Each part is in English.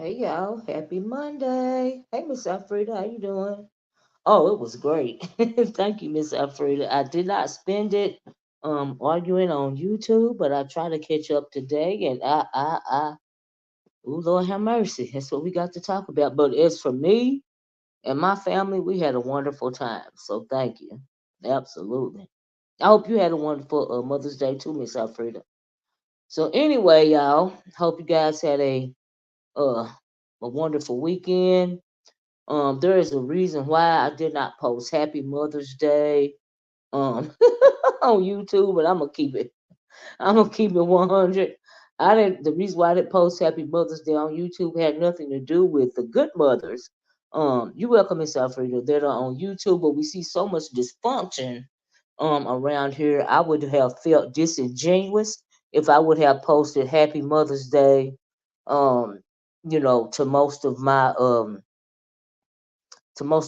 Hey y'all, happy Monday. Hey Miss Alfreda, how you doing? Oh, it was great. Thank you, Miss Alfreda. I did not spend it arguing on YouTube, but I try to catch up today and oh Lord have mercy. That's what we got to talk about. But as for me and my family, we had a wonderful time. So thank you. Absolutely. I hope you had a wonderful Mother's Day too, Miss Alfreda. So anyway, y'all, hope you guys had uh a wonderful weekend. There is a reason why I did not post Happy Mother's Day um on YouTube, but I'm gonna keep it. I'm gonna keep it 100. I didn't. The reason why I didn't post Happy Mother's Day on YouTube had nothing to do with the good mothers. You welcome Miss Alfreda that are on YouTube, but we see so much dysfunction around here. I would have felt disingenuous if I would have posted Happy Mother's Day um to most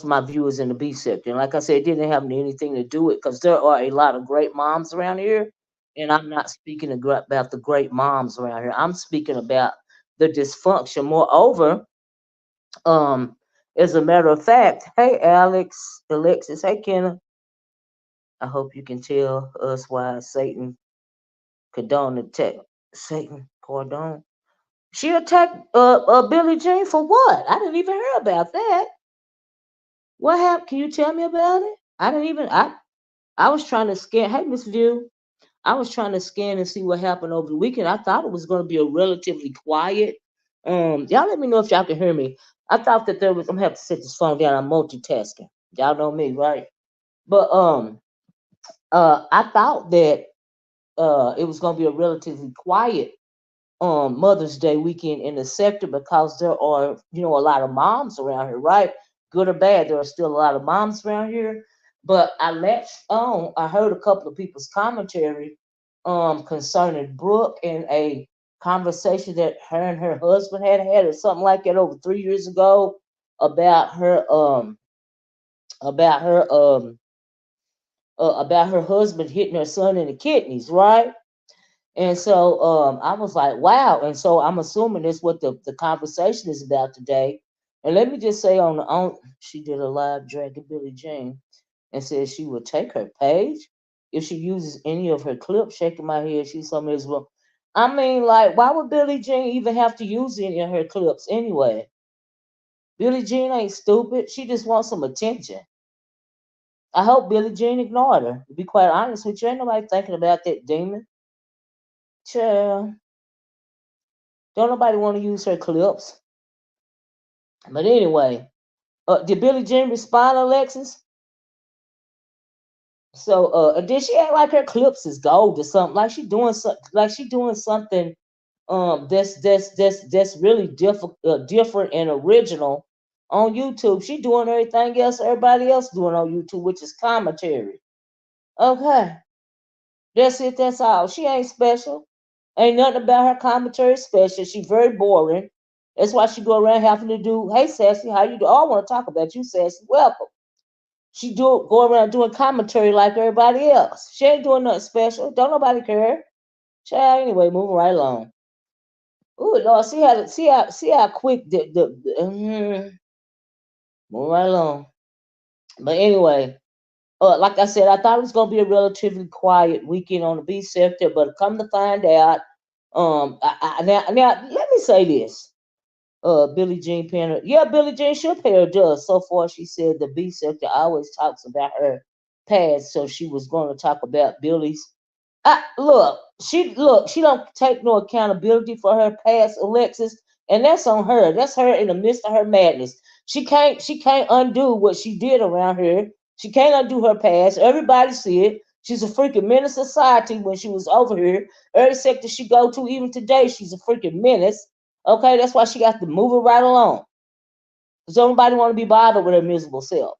of my viewers in the B sector. And like I said, it didn't have anything to do with because there are a lot of great moms around here, and I'm not speaking about the great moms around here. I'm speaking about the dysfunction. Moreover, um, as a matter of fact, hey Alex, Alexis, hey Kenna, I hope you can tell us why Satan condoned attack. Satan cordon. She attacked Billie Jean for what? I didn't even hear about that. What happened? Can you tell me about it? I didn't even. I was trying to scan. Hey, Miss View. I was trying to scan and see what happened over the weekend. I thought it was going to be a relatively quiet. Y'all let me know if y'all can hear me. I thought that there was. I'm gonna have to set this phone down. I'm multitasking. Y'all know me, right? But I thought that it was going to be a relatively quiet Mother's Day weekend in the sector because there are a lot of moms around here, right? Good or bad, there are still a lot of moms around here. But I latched on. I heard a couple of people's commentary concerning Brooke and a conversation that her and her husband had or something like that over 3 years ago about her about her about her husband hitting her son in the kidneys, right? And so I was like, wow. And so I'm assuming that's what the conversation is about today. And let me just say she did a live dragging Billie Jean and said she would take her page if she uses any of her clips. Shaking my head, she's so miserable. I mean, like, why would Billie Jean even have to use any of her clips anyway? Billie Jean ain't stupid. She just wants some attention. I hope Billie Jean ignored her. To be quite honest with you, ain't nobody thinking about that demon. Child. Don't nobody want to use her clips. But anyway, did Billie Jean respond, Alexis? So did she act like her clips is gold or something? Like she doing something that's really different and original on YouTube. She doing everything else everybody else doing on YouTube, which is commentary. Okay. That's it, that's all. She ain't special. Ain't nothing about her commentary special. She very boring. That's why she go around having to do, hey Sassy, how you do? Oh, I want to talk about you, Sassy. Welcome. She go around doing commentary like everybody else. She ain't doing nothing special. Don't nobody care. Child, anyway, moving right along. Ooh, Lord, see how quick moving right along. But anyway, like I said, I thought it was gonna be a relatively quiet weekend on the B sector, but come to find out, now let me say this. Billie Jean paying her. Yeah, Billie Jean should pay her does. So far, she said the B sector always talks about her past, so she was going to talk about Billie's. She don't take no accountability for her past, Alexis, and that's on her. That's her in the midst of her madness. She can't undo what she did around here. She can't undo her past. Everybody see it. She's a freaking menace to society when she was over here. Every sector she go to, even today, she's a freaking menace. Okay, that's why she got to move it right along. Because nobody want to be bothered with her miserable self.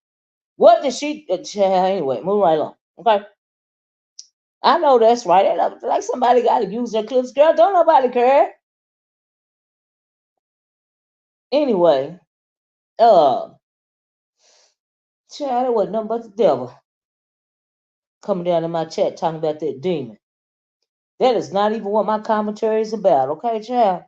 What did she? Anyway, move right along. Okay, I know that's right. Like somebody got to use their clips, girl. Don't nobody care. Anyway, uh, child, it wasn't nothing but the devil coming down in my chat talking about that demon. That is not even what my commentary is about. Okay, child.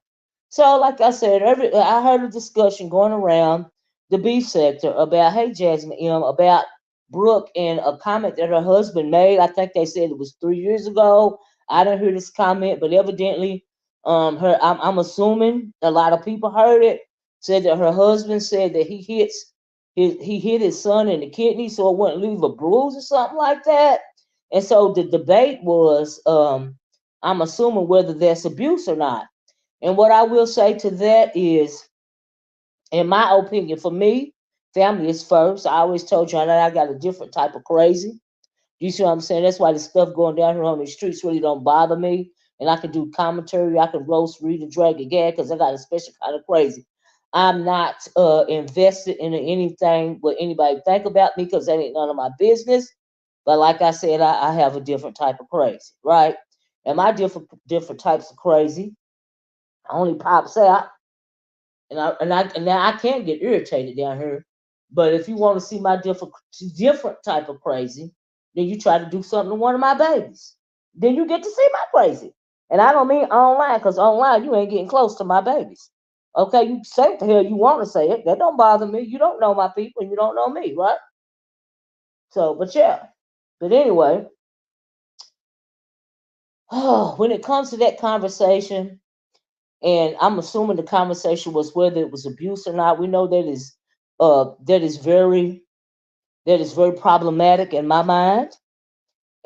So, like I said, I heard a discussion going around the beef sector about, hey, Jasmine M, about Brooke and a comment that her husband made. I think they said it was 3 years ago. I didn't hear this comment, but evidently, I'm assuming a lot of people heard it. Said that her husband said that he hit his son in the kidney so it wouldn't leave a bruise or something like that. And so the debate was, I'm assuming whether that's abuse or not. And what I will say to that is, in my opinion, for me, family is first. I always told you that I got a different type of crazy. You see what I'm saying? That's why the stuff going down here on the streets really don't bother me. And I can do commentary, I can roast, read, and drag a gag because I got a special kind of crazy. I'm not invested in anything what anybody think about me because that ain't none of my business. But like I said, I have a different type of crazy, right? And my different types of crazy only pops out, and now I can get irritated down here. But if you want to see my different type of crazy, then you try to do something to one of my babies. Then you get to see my crazy. And I don't mean online, because online you ain't getting close to my babies. Okay, you say what the hell you want to say it. That don't bother me. You don't know my people, and you don't know me, right? So, but yeah. But anyway, when it comes to that conversation, and I'm assuming the conversation was whether it was abuse or not. We know that is very problematic in my mind.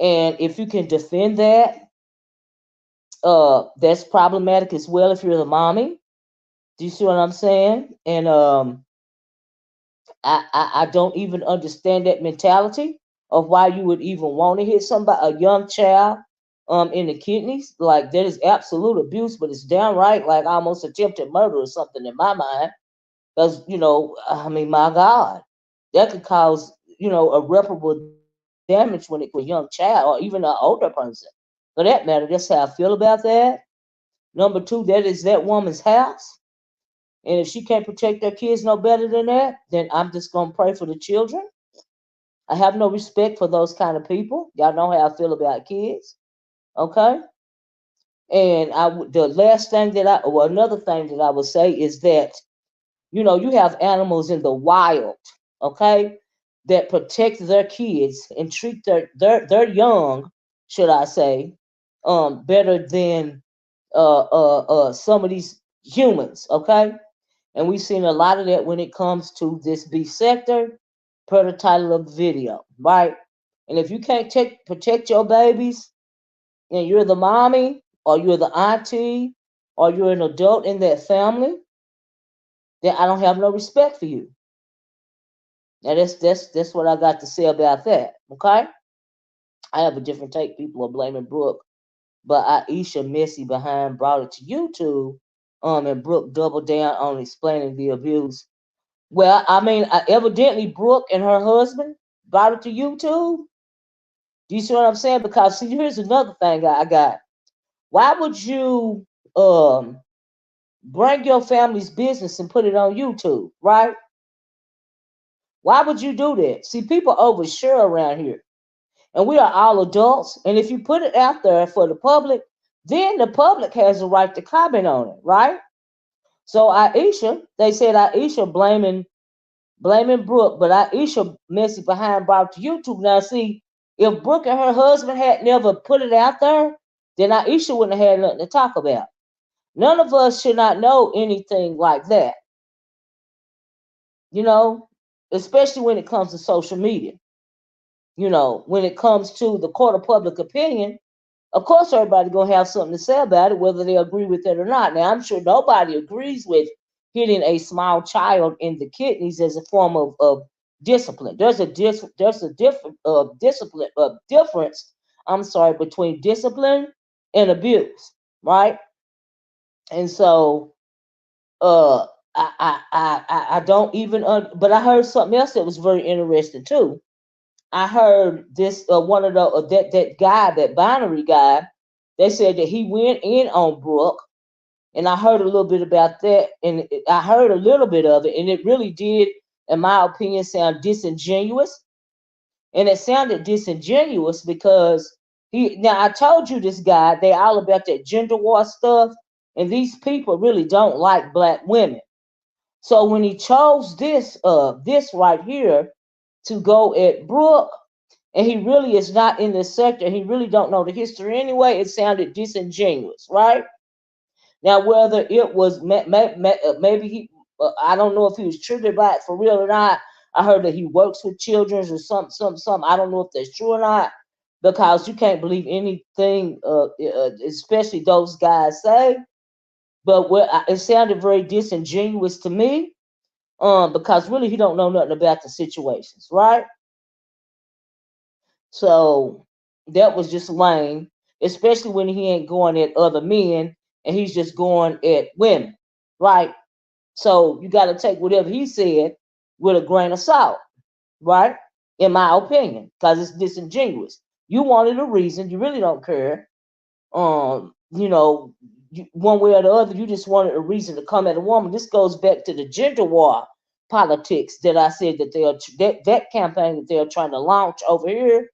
And if you can defend that, that's problematic as well if you're the mommy. Do you see what I'm saying? And I don't even understand that mentality of why you would even want to hit somebody, a young child, in the kidneys. Like that is absolute abuse, but it's downright like almost attempted murder or something in my mind. Because, I mean, my God, that could cause, irreparable damage when it comes to a young child or even an older person. For that matter, that's how I feel about that. Number two, that is that woman's house. And if she can't protect their kids no better than that, then I'm just going to pray for the children. I have no respect for those kind of people. Y'all know how I feel about kids. Okay? And the last thing or another thing that I would say is that you have animals in the wild, okay, that protect their kids and treat their young, should I say, better than some of these humans, okay? And we've seen a lot of that when it comes to this beef sector, per the title of the video, right? And if you can't protect your babies, and you're the mommy, or you're the auntie, or you're an adult in that family, then I don't have no respect for you. Now that's what I got to say about that. Okay, I have a different take. People are blaming Brooke, but Aisha messy behind brought it to YouTube. And Brooke doubled down on explaining the abuse. Well, I mean, evidently Brooke and her husband brought it to YouTube. Do you see what I'm saying? Because see, here's another thing I got. Why would you bring your family's business and put it on YouTube, right? Why would you do that? See, people overshare around here. And we are all adults. And if you put it out there for the public, then the public has the right to comment on it, right? So they said Aisha blaming Brooke, but Aisha messy behind brought to YouTube. Now, see, if Brooke and her husband had never put it out there, then Aisha wouldn't have had nothing to talk about. None of us should not know anything like that, you know, especially when it comes to social media. When it comes to the court of public opinion, of course everybody gonna have something to say about it, whether they agree with it or not. Now I'm sure nobody agrees with hitting a small child in the kidneys as a form of discipline. There's a different difference. I'm sorry, between discipline and abuse, right? And so I don't even but I heard something else that was very interesting too. I heard this one of the that guy, that binary guy. They said that he went in on Brooke, and I heard a little bit about that, and I heard a little bit of it, and it really did, in my opinion, sound disingenuous. And it sounded disingenuous because now I told you this guy, they all about that gender war stuff. and these people really don't like black women. So when he chose this right here to go at Brooke, and he really is not in this sector, he really don't know the history anyway, it sounded disingenuous, right? Now, whether it was maybe he, I don't know if he was triggered by it for real or not. I heard that he works with children or something. I don't know if that's true or not, because you can't believe anything, especially those guys say. But it sounded very disingenuous to me, because really he don't know nothing about the situations, right? So that was just lame, especially when he ain't going at other men and he's just going at women, right? So you got to take whatever he said with a grain of salt, right? In my opinion, because it's disingenuous. You wanted a reason, you really don't care. You know, one way or the other, you just wanted a reason to come at a woman. This goes back to the gender war politics that I said that that campaign that they're trying to launch over here.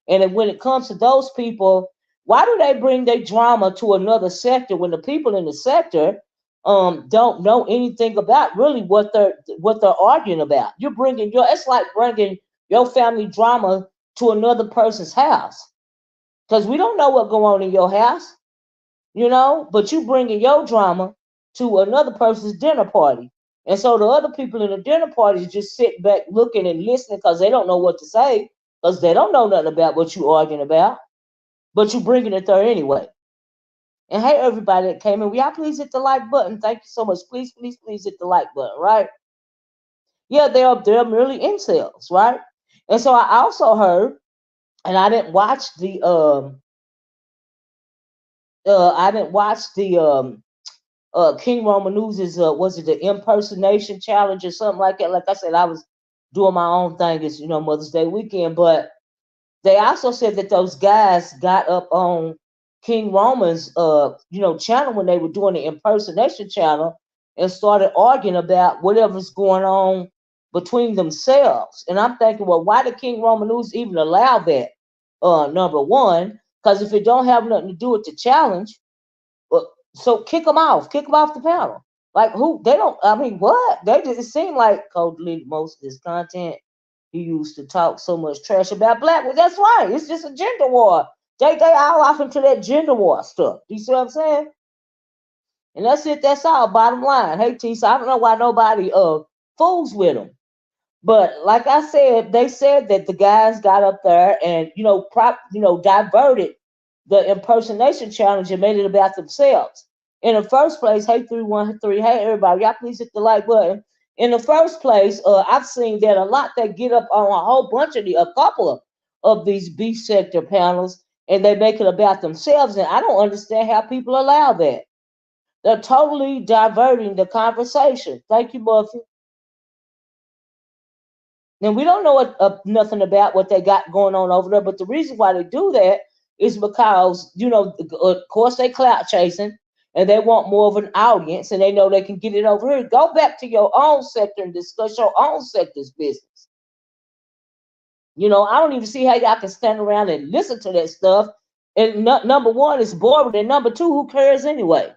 And then when it comes to those people, why do they bring their drama to another sector when the people in the sector don't know anything about really what they're arguing about? You're bringing it's like bringing your family drama to another person's house, because we don't know what go on in your house, but you bringing your drama to another person's dinner party. And so the other people in the dinner party just sit back looking and listening because they don't know what to say, because they don't know nothing about what you arguing about, but you bringing it there anyway. And hey, everybody that came in, will y'all please hit the like button? Thank you so much. Please, please, please hit the like button, right? Yeah, they're merely incels, right? And so I also heard, and I didn't watch the King Roman News's was it the impersonation challenge or something like that? Like I said, I was doing my own thing. It's Mother's Day weekend, but they also said that those guys got up on King Roman's channel when they were doing the impersonation channel and started arguing about whatever's going on between themselves. And I'm thinking, well, why did King Roman News even allow that? Number one, because if it don't have nothing to do with the challenge, so kick them off the panel. Like who? They don't. I mean, what? They just it seemed like Cole deleted most of his content. He used to talk so much trash about black. Well, that's right. It's just a gender war. They all off into that gender war stuff. You see what I'm saying? And that's it. That's all. Bottom line. Hey, T. So I don't know why nobody fools with them. But like I said, they said that the guys got up there and diverted the impersonation challenge and made it about themselves. In the first place, hey 313, hey everybody, y'all please hit the like button. In the first place, I've seen that a lot. They get up on a whole bunch of a couple of these B sector panels and they make it about themselves, and I don't understand how people allow that. They're totally diverting the conversation. Thank you, Buffy. Now we don't know nothing about what they got going on over there, but the reason why they do that is because of course, they clout chasing and they want more of an audience, and they know they can get it over here. Go back to your own sector and discuss your own sector's business. I don't even see how y'all can stand around and listen to that stuff. And number one, it's boring, and number two, who cares anyway?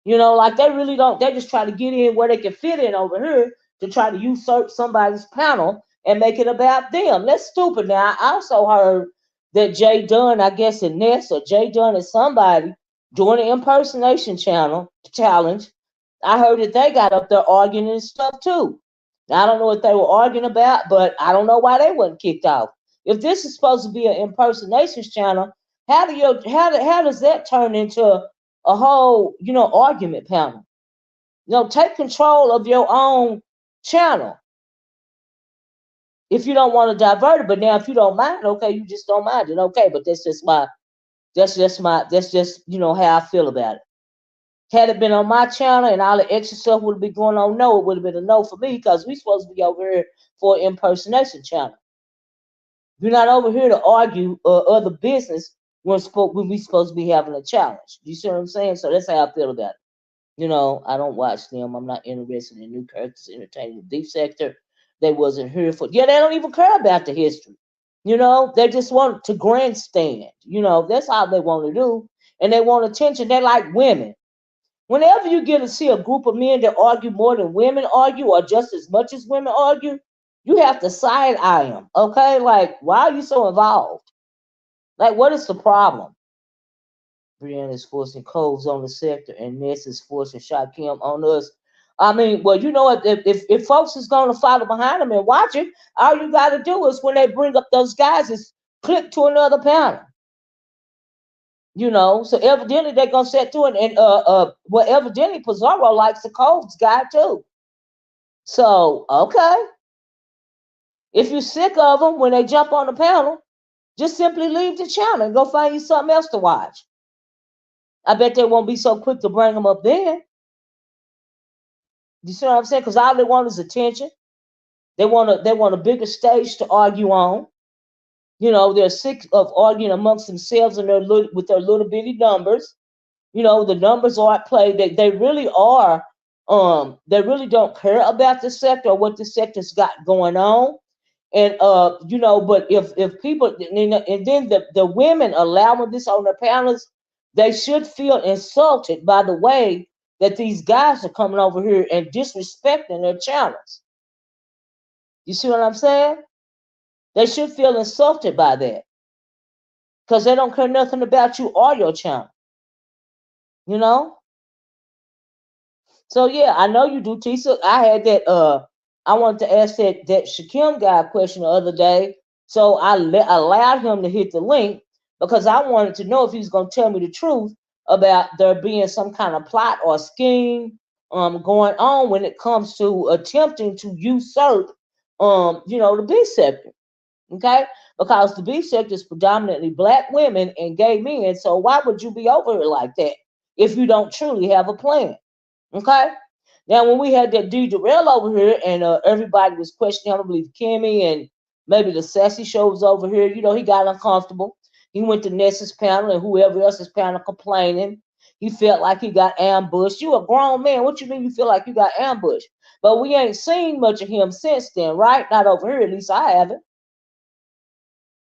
Like they really don't. They just try to get in where they can fit in over here to try to usurp somebody's panel and make it about them. That's stupid. Now, I also heard that Jay Dunn, I guess in Ness or Jay Dunn is somebody doing an impersonation challenge. I heard that they got up there arguing and stuff too. Now, I don't know what they were arguing about, but I don't know why they wasn't kicked off. If this is supposed to be an impersonation channel, how does that turn into a whole argument panel? Take control of your own channel if you don't want to divert it. But now, if you don't mind, okay, you just don't mind it, okay. But that's just how I feel about it. Had it been on my channel and all the extra stuff would be going on, no, it would have been a no for me, because we supposed to be over here for an impersonation channel. You're not over here to argue other business when we supposed to be having a challenge. You see what I'm saying? So that's how I feel about it. I don't watch them. I'm not interested in new characters entertaining the deep sector. They wasn't here for. Yeah, they don't even care about the history. They just want to grandstand. That's all they want to do. and they want attention. They're like women. Whenever you get to see a group of men that argue more than women argue, or just as much as women argue, you have to side eye them. Okay, like why are you so involved? Like, what is the problem? Brianna is forcing Coves on the sector, and Ness is forcing Shaquem on us. I mean, well, you know, if folks is going to follow behind them and watch it, all you got to do is when they bring up those guys is click to another panel. You know, so evidently they're gonna set to it, and well, evidently Pizarro likes the Coves guy too. So okay, if you're sick of them when they jump on the panel, just simply leave the channel and go find you something else to watch. I bet they won't be so quick to bring them up then. You see what I'm saying? Because all they want is attention. They want a bigger stage to argue on. You know, they're sick of arguing amongst themselves and with their little bitty numbers. You know, the numbers are at play. They really are. They really don't care about the sector or what the sector's got going on. And you know, but if people and then the women allowing this on their panels, they should feel insulted by the way that these guys are coming over here and disrespecting their channels. You see what I'm saying? They should feel insulted by that because they don't care nothing about you or your channel. You know? So yeah, I know you do, Tisa. I had that. I wanted to ask that Shakim guy a question the other day, so I allowed him to hit the link because I wanted to know if he was going to tell me the truth about there being some kind of plot or scheme going on when it comes to attempting to usurp you know, the B sector. Okay, because the B sector is predominantly black women and gay men. So why would you be over here like that if you don't truly have a plan? Okay. Now, when we had that D Darrell over here and everybody was questioning, I believe Kimmy and maybe the Sassy Show was over here, you know, he got uncomfortable. He went to Ness's panel and whoever else's panel complaining. He felt like he got ambushed. You a grown man. What you mean you feel like you got ambushed? But we ain't seen much of him since then, right? Not over here, at least I haven't.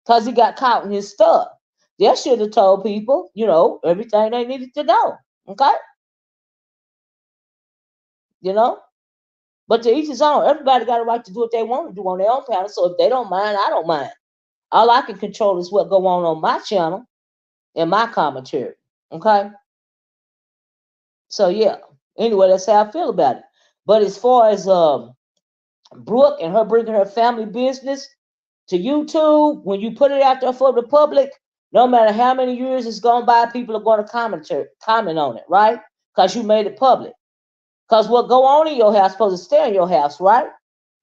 Because he got caught in his stuff. They should have told people, you know, everything they needed to know. Okay? You know? But to each his own. Everybody got a right to do what they want to do on their own panel. So if they don't mind, I don't mind. All I can control is what go on my channel and my commentary. Okay? So yeah. Anyway, that's how I feel about it. But as far as Brooke and her bringing her family business to YouTube, when you put it out there for the public, no matter how many years it's gone by, people are going to comment on it, right? Because you made it public. Because what go on in your house supposed to stay in your house, right?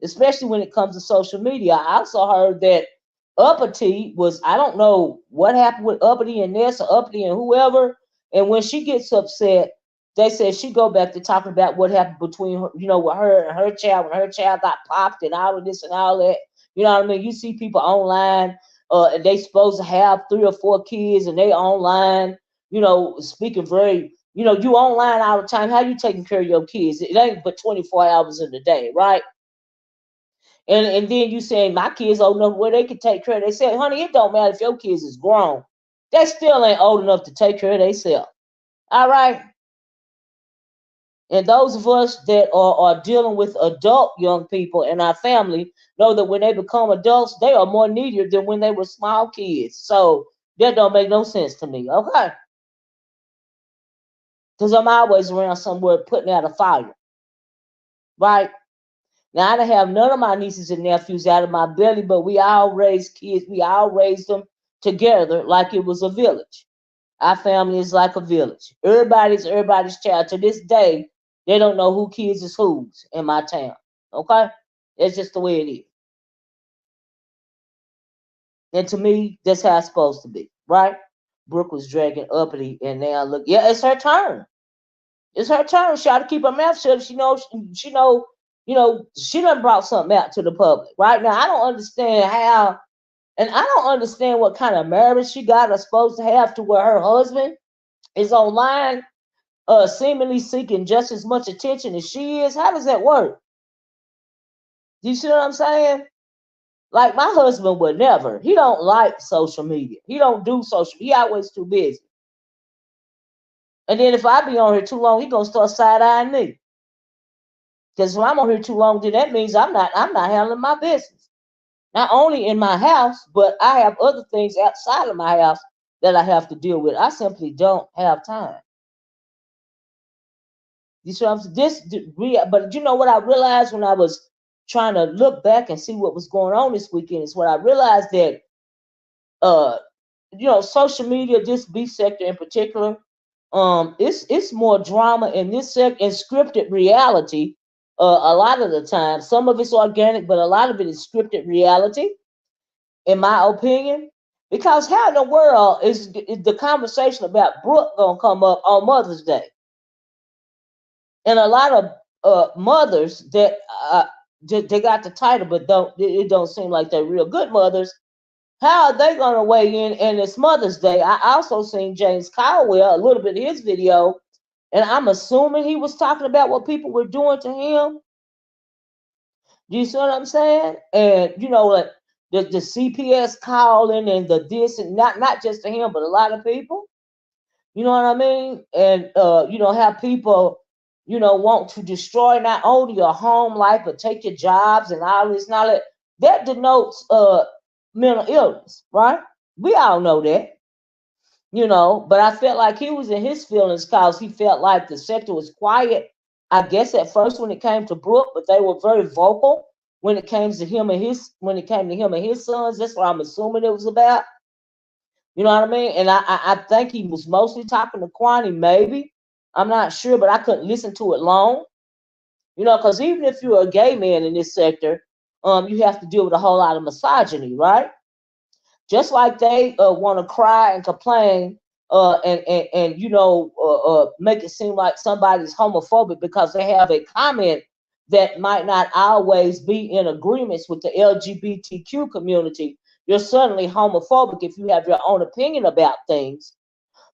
Especially when it comes to social media. I also heard that Uppity was, I don't know what happened with Uppity and Ness or Uppity and whoever. And when she gets upset, they said she go back to talking about what happened between her, you know, with her and her child when her child got popped and all of this and all that. You know what I mean? You see people online, they supposed to have 3 or 4 kids and they online, you know, speaking very, you know, you online all the time. How you taking care of your kids? It ain't but 24 hours in the day, right? And then you saying my kids old enough where they can take care of themselves. Honey, it don't matter if your kids is grown. They still ain't old enough to take care of themselves. All right. And those of us that are dealing with adult young people in our family know that when they become adults, they are more needier than when they were small kids. So that don't make no sense to me. Okay. Because I'm always around somewhere putting out a fire. Right? Now, I don't have none of my nieces and nephews out of my belly, but we all raised kids. We all raised them together like it was a village. Our family is like a village. Everybody's everybody's child. To this day, they don't know who kids is whose in my town. Okay? That's just the way it is. And to me, that's how it's supposed to be, right? Brooke was dragging Uppity, and now look, yeah, it's her turn. It's her turn. She ought to keep her mouth shut. She know, you know, she done brought something out to the public. Right now, I don't understand how, and I don't understand what kind of marriage she got or supposed to have to where her husband is online, seemingly seeking just as much attention as she is. How does that work? Do you see what I'm saying? Like my husband would never. He don't like social media. He don't do social. He always too busy. And then if I be on here too long, he gonna start side-eyeing me. Because if I'm on here too long, then that means I'm not handling my business. Not only in my house, but I have other things outside of my house that I have to deal with. I simply don't have time. You see what I'm saying? But you know what I realized when I was trying to look back and see what was going on this weekend is what I realized that uh social media, this beef sector in particular, it's more drama in this sector and scripted reality. A lot of the time, some of it's organic, but a lot of it is scripted reality, in my opinion. Because how in the world is the conversation about Brooke gonna come up on Mother's Day? And a lot of mothers that they got the title, but don't seem like they're real good mothers. How are they gonna weigh in? And it's Mother's Day. I also seen James Caldwell, a little bit of his video, and I'm assuming he was talking about what people were doing to him. You see what I'm saying? And like the CPS calling and the this, and not just to him, but a lot of people. You know what I mean? And have people, want to destroy not only your home life, but take your jobs and all this and all that. That denotes mental illness, right? We all know that. But I felt like he was in his feelings because he felt like the sector was quiet, I guess at first when it came to Brooke, but they were very vocal when it came to him and his sons. That's what I'm assuming it was about. You know what I mean? And I think he was mostly talking to Kwani, maybe. I'm not sure, but I couldn't listen to it long. Because even if you're a gay man in this sector, you have to deal with a whole lot of misogyny, right? Just like they want to cry and complain and make it seem like somebody's homophobic because they have a comment that might not always be in agreements with the LGBTQ community. You're certainly homophobic if you have your own opinion about things,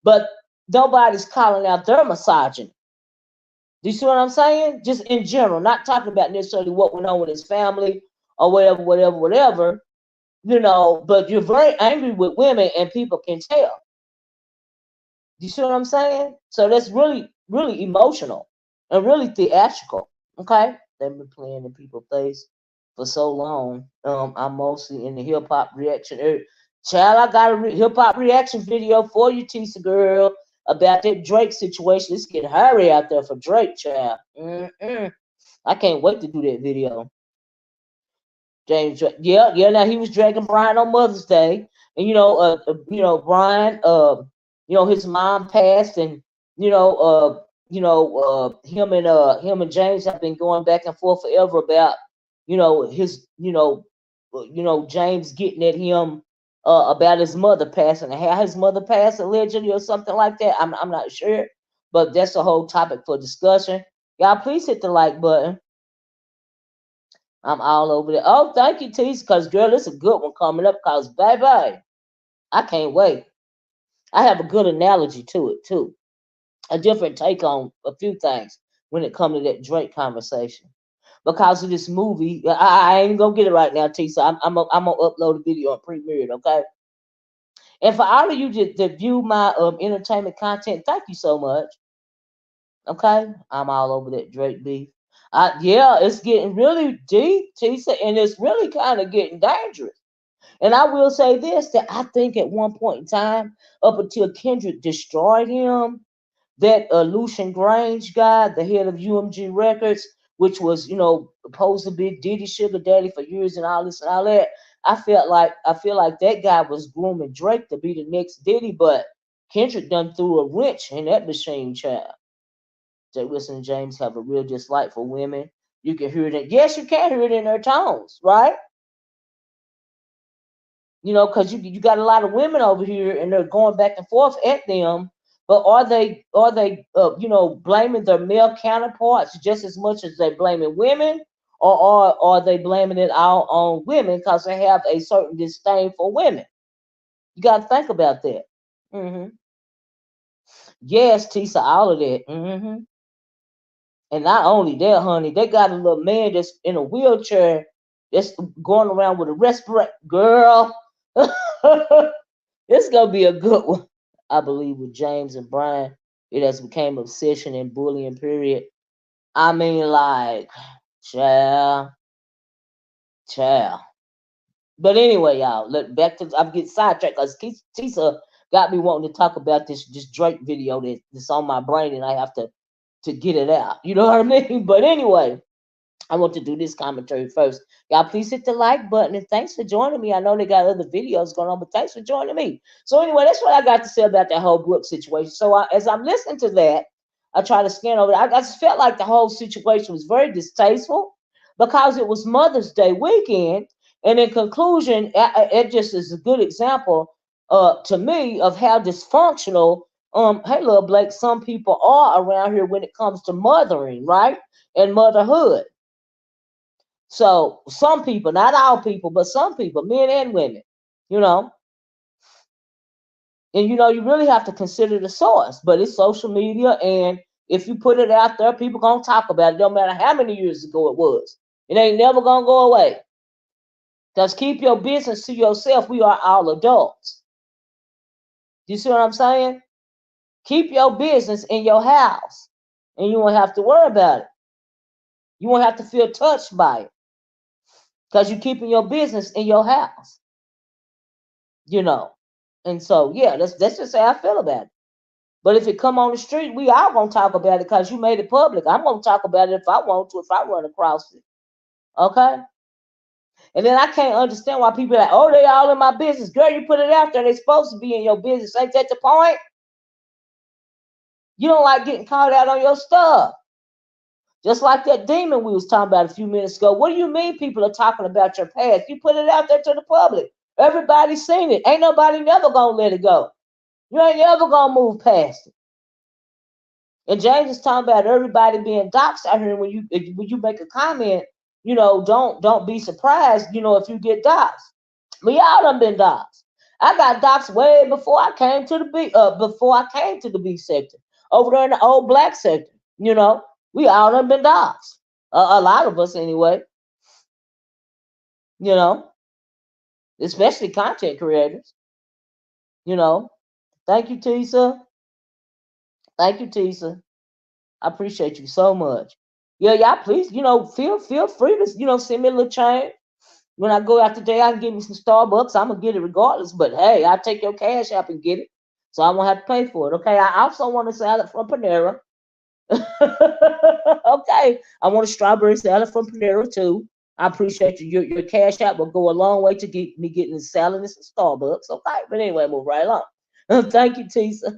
but nobody's calling out their misogyny. Do you see what I'm saying? Just in general, not talking about necessarily what went on with his family or whatever. But you're very angry with women and people can tell. You see what I'm saying? So that's really, really emotional and really theatrical. Okay? They've been playing in people's face for so long. I'm mostly in the hip hop reaction area. Child, I got a hip hop reaction video for you, Tisa girl, about that Drake situation. It's getting hairy out there for Drake, child. I can't wait to do that video. James, yeah. Now he was dragging Brian on Mother's Day, and Brian, his mom passed, and him and James have been going back and forth forever about, his, James getting at him about his mother passing, and how his mother passed allegedly or something like that. I'm not sure, but that's a whole topic for discussion. Y'all, please hit the like button. I'm all over there. Oh, thank you, Tease, because, girl, it's a good one coming up because, baby, I can't wait. I have a good analogy to it, too. A different take on a few things when it comes to that Drake conversation. Because of this movie, I ain't going to get it right now, Tease. So I'm going to upload a video on Premiere, okay? And for all of you that view my entertainment content, thank you so much. Okay? I'm all over that Drake beef. Yeah, it's getting really deep, Tisa, and it's really kind of getting dangerous. And I will say this, that I think at one point in time, up until Kendrick destroyed him, that Lucian Grange guy, the head of UMG Records, which was, supposed to be Diddy sugar daddy for years and all this and all that, I feel like that guy was grooming Drake to be the next Diddy, but Kendrick done threw a wrench in that machine, child. Jay Wilson and James have a real dislike for women. You can hear it. Yes, you can hear it in their tones, right? Because you got a lot of women over here, and they're going back and forth at them. But are they blaming their male counterparts just as much as they're blaming women, or are they blaming it all on women because they have a certain disdain for women? You got to think about that. Yes, Tisa, all of that. And not only that, honey, they got a little man that's in a wheelchair that's going around with a respirator. Girl, it's going to be a good one, I believe, with James and Brian it has become obsession and bullying, period. I mean, like, child, child. But anyway, y'all, look back to I'm getting sidetracked because Tisa got me wanting to talk about this Drake video that's on my brain, and I have to get it out. You know what I mean? But anyway, I want to do this commentary first. Y'all, please hit the like button, and thanks for joining me. I know they got other videos going on, but thanks for joining me. So anyway, that's what I got to say about that whole Brooke situation. So as I'm listening to that, I try to scan over. I just felt like the whole situation was very distasteful because it was Mother's Day weekend, and in conclusion, it just is a good example to me of how dysfunctional hey little Blake, some people are around here when it comes to mothering, right? And motherhood. So some people, not all people, but some people, men and women, you know, and you really have to consider the source. But it's social media, and if you put it out there, people gonna talk about it. No matter how many years ago it was, it ain't never gonna go away. Just keep your business to yourself. We are all adults. You see what I'm saying? Keep your business in your house, and you won't have to worry about it. You won't have to feel touched by it because you're keeping your business in your house. And so yeah, that's just how I feel about it. But if it come on the street, we all gonna talk about it because you made it public. I'm gonna talk about it if I want to, if I run across it. Okay. And then I can't understand why people are like, oh, they all in my business. Girl, you put it out there, they supposed to be in your business. Ain't that the point? You don't like getting called out on your stuff. Just like that demon we was talking about a few minutes ago. What do you mean people are talking about your past? You put it out there to the public. Everybody's seen it. Ain't nobody never gonna let it go. You ain't ever gonna move past it. And James is talking about everybody being doxxed out here. When you make a comment, don't be surprised, if you get doxxed. We all done been doxxed. I got doxxed way before I came to the B sector. Over there in the old black sector, we all done been doxxed. A lot of us anyway. Especially content creators. Thank you, Tisa. Thank you, Tisa. I appreciate you so much. Yeah, y'all, please, feel free to, send me a little change. When I go out today, I can get me some Starbucks. I'm gonna get it regardless. But hey, I'll take your cash app and get it, so I won't have to pay for it. Okay. I also want a salad from Panera. Okay. I want a strawberry salad from Panera too. I appreciate you. Your cash app will go a long way to get me getting the salad and some Starbucks. Okay. But anyway, move right along. Thank you, Tisa.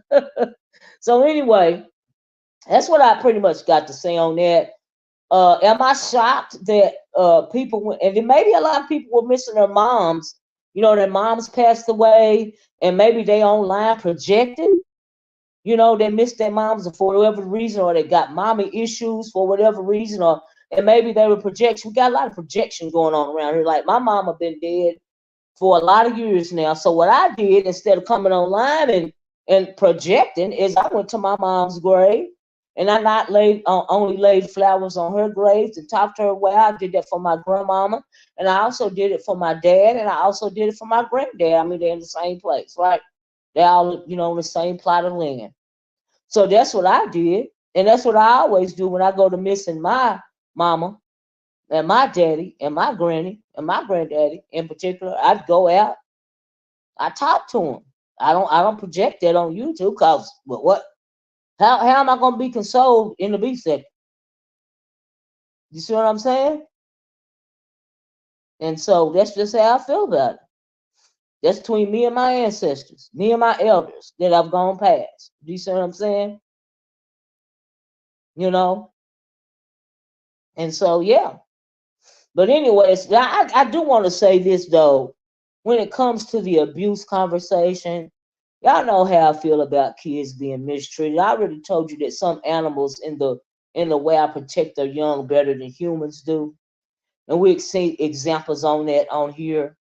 So anyway, that's what I pretty much got to say on that. Am I shocked that people, and then maybe a lot of people were missing their moms, their moms passed away, and maybe they online projecting, they missed their moms for whatever reason, or they got mommy issues for whatever reason, and maybe they were projection. We got a lot of projection going on around here. Like my mama been dead for a lot of years now. So what I did instead of coming online and projecting is I went to my mom's grave and I not only laid flowers on her grave to talk to her. Well, I did that for my grandmama, and I also did it for my dad, and I also did it for my granddad. I mean, they're in the same place, right? They're all, on the same plot of land. So that's what I did, and that's what I always do when I go to missing my mama and my daddy and my granny and my granddaddy in particular. I'd go out, I talk to them. I don't project that on YouTube because what? How am I gonna be consoled in the B sector? You see what I'm saying? And so that's just how I feel about it. That's between me and my ancestors, me and my elders that I've gone past. Do you see what I'm saying? And so yeah. But anyways, I do want to say this though. When it comes to the abuse conversation, y'all know how I feel about kids being mistreated. I already told you that some animals in the way I protect their young better than humans do. And we see examples on that on here.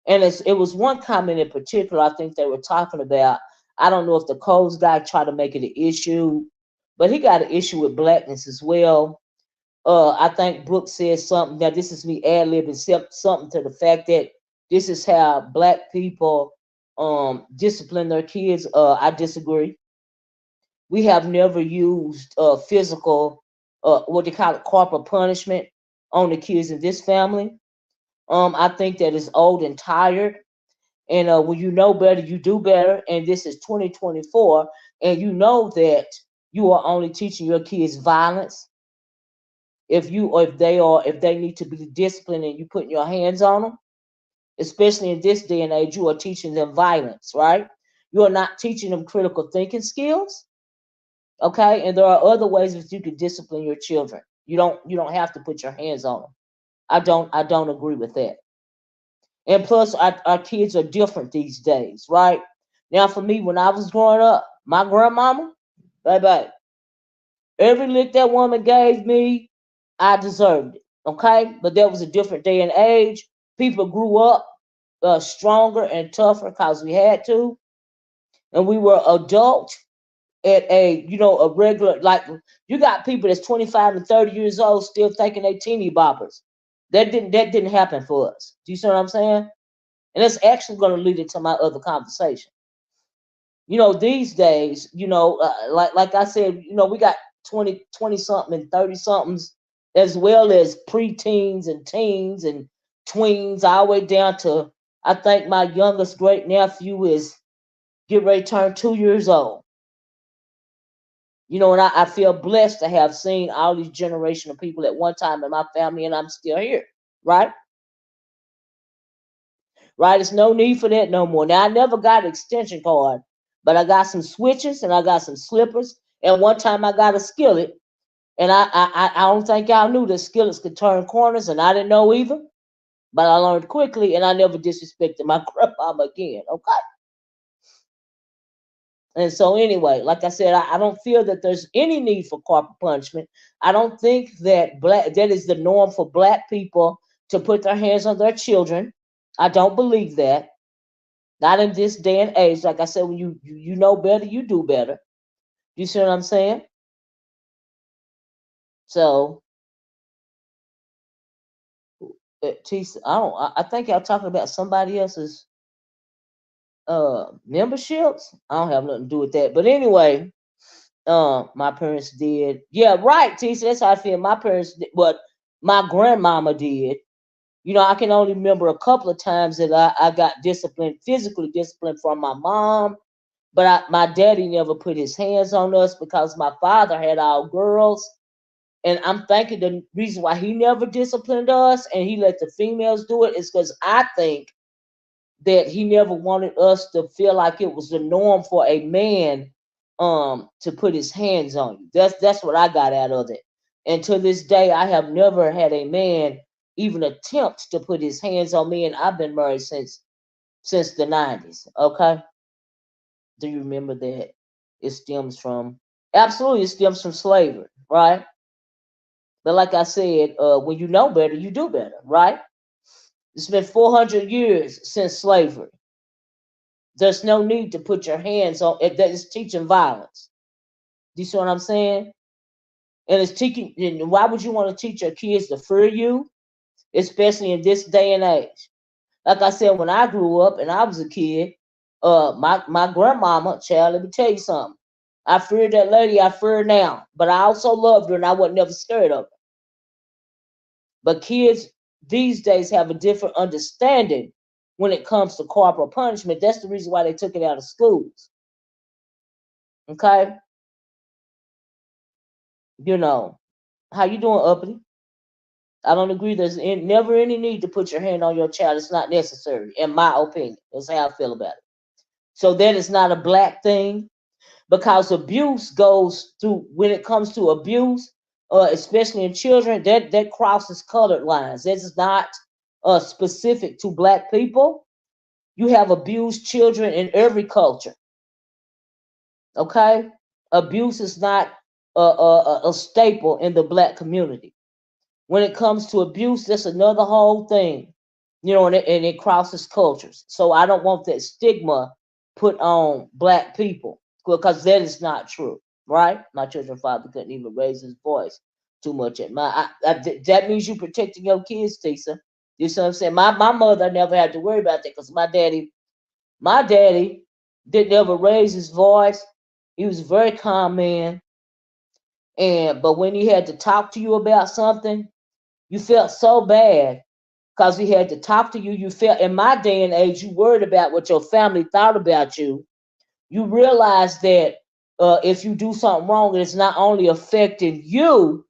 And it was one comment in particular I think they were talking about. I don't know if the Coles guy tried to make it an issue, but he got an issue with blackness as well. I think Brooke said something that this is me ad-libbing something to the fact that this is how black people discipline their kids. I disagree. We have never used physical, what they call it, corporal punishment on the kids in this family. I think that is old and tired. And when you know better, you do better. And this is 2024, and you know that you are only teaching your kids violence. If they need to be disciplined and you putting your hands on them, especially in this day and age, you are teaching them violence, right? You are not teaching them critical thinking skills. Okay, and there are other ways that you can discipline your children. You don't have to put your hands on them. I don't agree with that. And plus, our kids are different these days, right? Now, for me, when I was growing up, my grandmama, baby, every lick that woman gave me, I deserved it. Okay, but that was a different day and age. People grew up stronger and tougher because we had to, and we were adult at a regular, like, you got people that's 25 and 30 years old still thinking they teeny boppers. That didn't happen for us. Do you see what I'm saying? And it's actually going to lead into my other conversation. These days, like I said, we got 20 something and 30 somethings, as well as preteens and teens and tweens, all the way down to, I think my youngest great nephew is get ready to turn 2 years old. And I feel blessed to have seen all these generation of people at one time in my family, and I'm still here, right? Right? There's no need for that no more. Now, I never got an extension cord, but I got some switches and I got some slippers. And one time I got a skillet, and I don't think y'all knew that skillets could turn corners, and I didn't know either. But I learned quickly, and I never disrespected my grandmama again. Okay. And so, anyway, like I said, I don't feel that there's any need for corporal punishment. I don't think that is the norm for black people to put their hands on their children. I don't believe that. Not in this day and age. Like I said, when you know better, you do better. You see what I'm saying? So, I think y'all talking about somebody else's memberships. I don't have nothing to do with that. But anyway, my parents did. Yeah, right, Tisa. That's how I feel. My parents did, but my grandmama did. I can only remember a couple of times that I got disciplined, physically disciplined from my mom. But my daddy never put his hands on us because my father had all girls. And I'm thinking the reason why he never disciplined us and he let the females do it is because I think that he never wanted us to feel like it was the norm for a man to put his hands on you. That's what I got out of it. And to this day, I have never had a man even attempt to put his hands on me, and I've been married since the 90s. Okay, do you remember that? It stems from absolutely, it stems from slavery, right? But like I said, when you know better, you do better, right? It's been 400 years since slavery. There's no need to put your hands on it. That is teaching violence. Do you see what I'm saying? And it's teaching. And why would you want to teach your kids to fear you, especially in this day and age? Like I said, when I grew up and I was a kid, my grandmama, child, let me tell you something. I feared that lady. I fear her now, but I also loved her, and I wasn't never scared of her. But kids these days have a different understanding when it comes to corporal punishment. That's the reason why they took it out of schools. Okay, how you doing, uppity? I don't agree. There's never any need to put your hand on your child. It's not necessary, in my opinion. That's how I feel about it. So that is not a black thing, because abuse goes through, when it comes to abuse, especially in children, that crosses colored lines. That's not specific to black people. You have abused children in every culture. Okay, abuse is not a staple in the black community. When it comes to abuse, that's another whole thing, and it crosses cultures. So I don't want that stigma put on black people, because that is not true, right? My children's father couldn't even raise his voice too much at that means you protecting your kids, Tisa. You see what I'm saying? My mother never had to worry about that, because my daddy didn't ever raise his voice. He was a very calm man. But when he had to talk to you about something, you felt so bad because he had to talk to you. You felt, in my day and age, you worried about what your family thought about you. You realize that if you do something wrong, it's not only affecting you,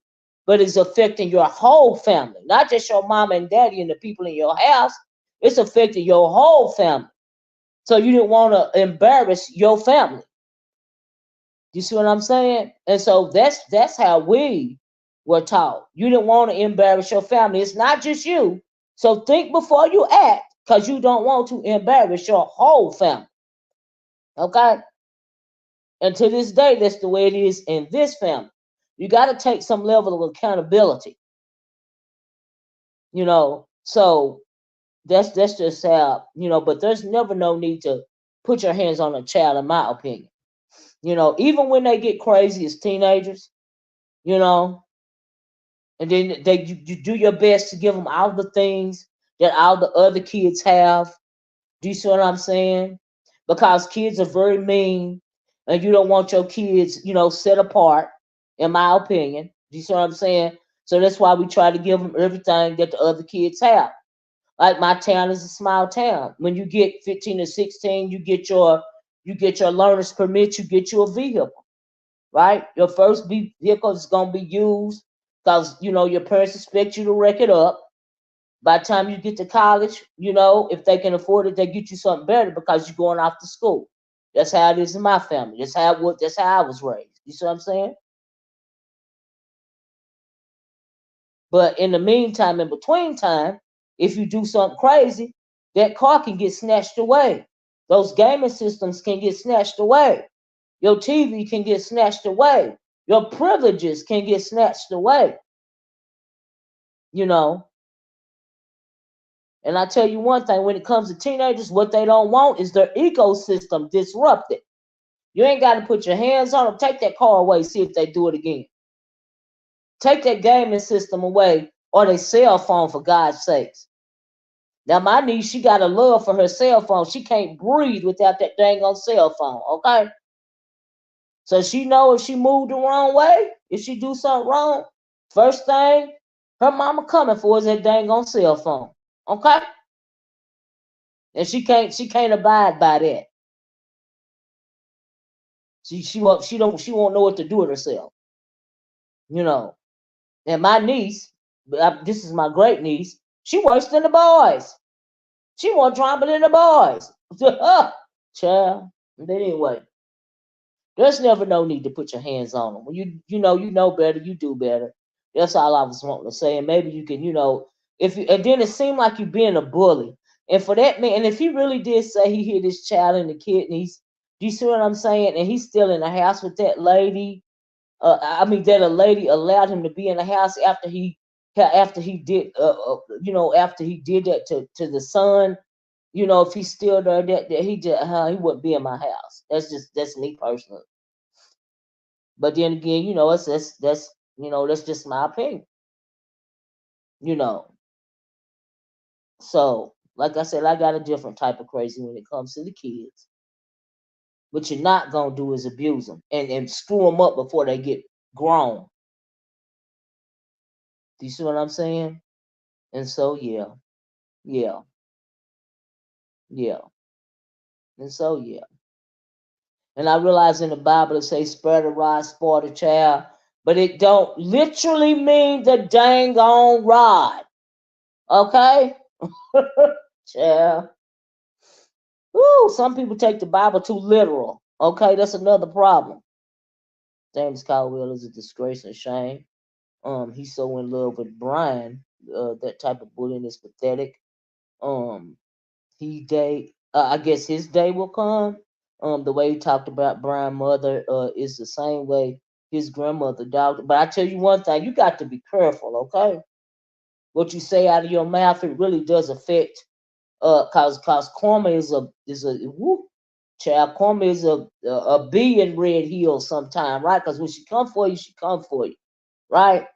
but it's affecting your whole family, not just your mama and daddy and the people in your house. It's affecting your whole family. So you didn't want to embarrass your family. You see what I'm saying? And so that's how we were taught. You didn't want to embarrass your family. It's not just you. So think before you act, because you don't want to embarrass your whole family. Okay? And to this day, that's the way it is in this family. You got to take some level of accountability. So that's just how, but there's never no need to put your hands on a child, in my opinion. Even when they get crazy as teenagers, you know, and then you do your best to give them all the things that all the other kids have. Do you see what I'm saying? Because kids are very mean, and you don't want your kids, set apart, in my opinion. Do you see what I'm saying? So that's why we try to give them everything that the other kids have. Like, my town is a small town. When you get 15 or 16, you get your learner's permit, you get you a vehicle, right? Your first vehicle is gonna be used because your parents expect you to wreck it up. By the time you get to college, if they can afford it, they get you something better because you're going off to school. That's how it is in my family. That's how I was raised. You see what I'm saying? But in the meantime, in between time, if you do something crazy, that car can get snatched away. Those gaming systems can get snatched away. Your TV can get snatched away. Your privileges can get snatched away. You know. And I tell you one thing, when it comes to teenagers, what they don't want is their ecosystem disrupted. You ain't got to put your hands on them. Take that car away, see if they do it again. Take that gaming system away or their cell phone, for God's sakes. Now, my niece, she got a love for her cell phone. She can't breathe without that dang on cell phone, okay? So she know if she moved the wrong way, if she do something wrong, first thing her mama coming for is that dang on cell phone, okay? And she can't abide by that. She won't know what to do with herself, you know. And my niece, this is my great niece, she worse than the boys. She more drama than the boys. Child. But anyway, there's never no need to put your hands on them. When you know better, you do better. That's all I was wanting to say. And maybe you can, if you, and then it seemed like you being a bully. And for that man, and if he really did say he hit his child in the kidneys, do you see what I'm saying? And he's still in the house with that lady. I mean, that a lady allowed him to be in the house after he did that to the son. If he's still there, that he wouldn't be in my house. That's me personally. But then again, that's just my opinion. You know. So, like I said, I got a different type of crazy when it comes to the kids. What you're not gonna do is abuse them and screw them up before they get grown. Do you see what I'm saying? And so, yeah, yeah, yeah, and so, yeah. And I realize in the Bible it says spare the rod, spoil the child, but it don't literally mean the dang on rod. Okay? Child. Woo, some people take the Bible too literal. Okay, that's another problem. James Caldwell is a disgrace and shame. He's so in love with Brian. That type of bullying is pathetic. Um, I guess his day will come. The way he talked about Brian's mother is the same way his grandmother dogged. But I tell you one thing, you got to be careful, okay? What you say out of your mouth, it really does affect. Cause karma is a whoop, child. Karma is a bee in red heels sometime, right? Cause when she come for you, she come for you, right?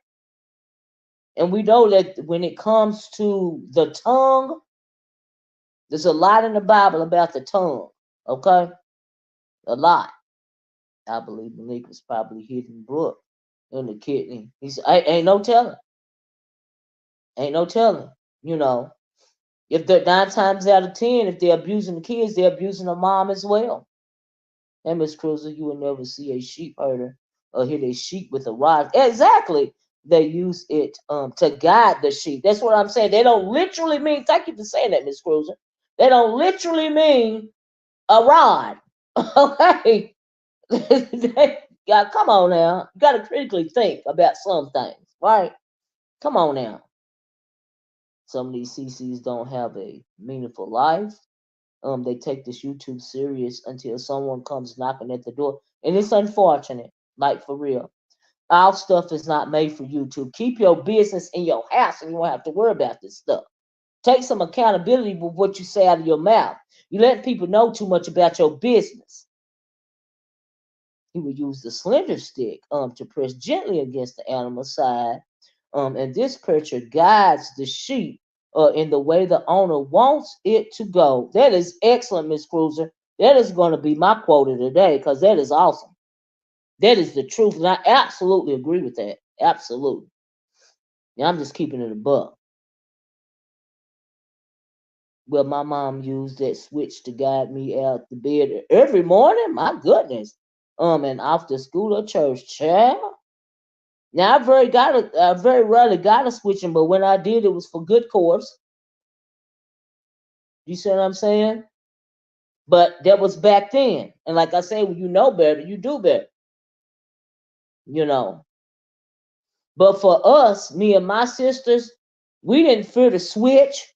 And we know that when it comes to the tongue, there's a lot in the Bible about the tongue, okay? A lot. I believe Malik was probably hitting Brooke in the kidney. He's ain't no telling. Ain't no telling. You know, if they're 9 times out of 10, if they're abusing the kids, they're abusing the mom as well. And Miss Cruiser, you will never see a sheep herder or hit a sheep with a rod. Exactly. They use it to guide the sheep. That's what I'm saying. They don't literally mean, thank you for saying that, Miss Cruiser. They don't literally mean a rod. Okay. Yeah, come on now. You gotta critically think about some things, right? Come on now. Some of these CCs don't have a meaningful life. They take this YouTube serious until someone comes knocking at the door, and it's unfortunate, like for real. Our stuff is not made for YouTube. Keep your business in your house, and you won't have to worry about this stuff. Take some accountability with what you say out of your mouth. You let people know too much about your business. He would use the slender stick to press gently against the animal's side, and this pressure guides the sheep in the way the owner wants it to go. That is excellent, Miss Cruiser. That is going to be my quote today because that is awesome. That is the truth, and I absolutely agree with that. Absolutely. Yeah, I'm just keeping it a buck. Well, my mom used that switch to guide me out the bed every morning. My goodness. And off to school or church, child. Now I very rarely got a switching, but when I did, it was for good cause. You see what I'm saying? But that was back then. And like I say, when you know better, you do better. You know. But for us, me and my sisters, we didn't fear to switch.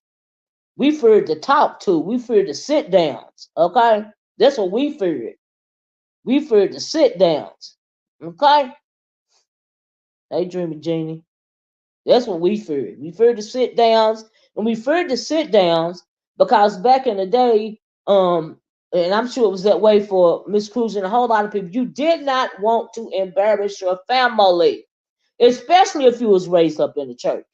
We feared to talk to. We feared to sit downs. Okay? That's what we feared. We feared to sit downs. Okay? Hey, Dreamy Genie. That's what we feared. We feared to sit downs, and we feared to sit downs because back in the day, and I'm sure it was that way for Miss Cruz and a whole lot of people, you did not want to embarrass your family, especially if you was raised up in the church.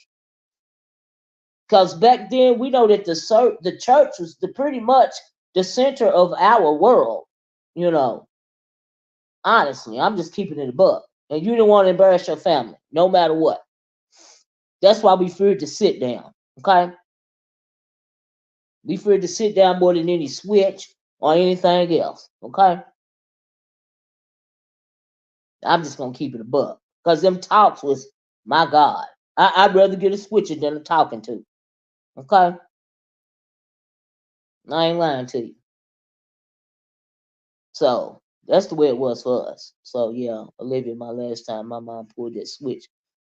Because back then, we know that the church was pretty much the center of our world. You know, honestly, I'm just keeping it a buck, and you didn't want to embarrass your family, no matter what. That's why we feared to sit down. Okay. We feared to sit down more than any switch or anything else. Okay. I'm just gonna keep it a buck. Because them talks was my God. I'd rather get a switcher than a talking to. Okay? I ain't lying to you. So that's the way it was for us. So yeah, Olivia, my last time my mom pulled that switch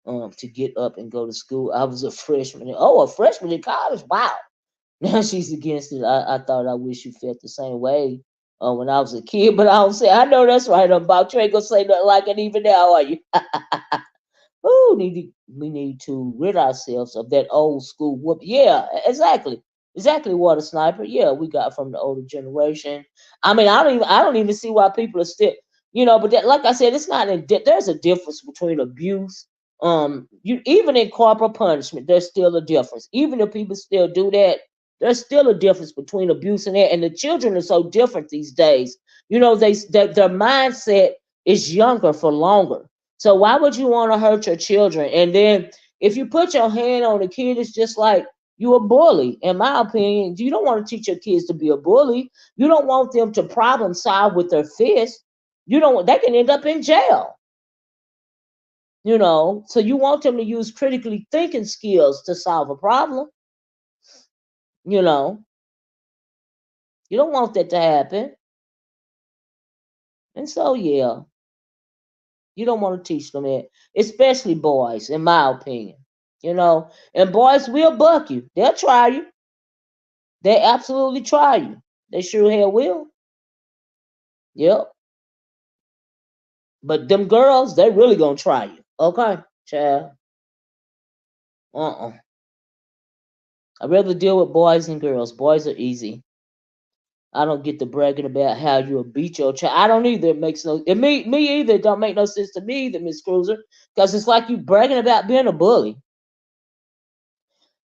to get up and go to school. I was a freshman. Oh, a freshman in college. Wow. Now she's against it. I thought I wish you felt the same way when I was a kid, but I don't say I know that's right about you ain't gonna say nothing like it even now, are you? Oh, we need to rid ourselves of that old school whoop. Yeah, exactly. Exactly what a sniper. Yeah, we got from the older generation. I mean, I don't even see why people are still, but that, like I said, it's not there's a difference between abuse. You even in corporal punishment, there's still a difference. Even if people still do that, there's still a difference between abuse and that. And the children are so different these days. Their mindset is younger for longer. So why would you want to hurt your children? And then if you put your hand on a kid, it's just like you a bully. In my opinion, you don't want to teach your kids to be a bully. You don't want them to problem solve with their fists. You don't. They can end up in jail. So you want them to use critically thinking skills to solve a problem. You know, you don't want that to happen. And so yeah, you don't want to teach them that, especially boys, in my opinion. And boys will buck you. They'll try you. They absolutely try you. They sure hell will. Yep. But them girls, they really gonna try you. Okay, child. I'd rather deal with boys and girls. Boys are easy. I don't get the bragging about how you'll beat your child. I don't either. It makes no me either. It don't make no sense to me either, Miss Cruiser. Because it's like you bragging about being a bully.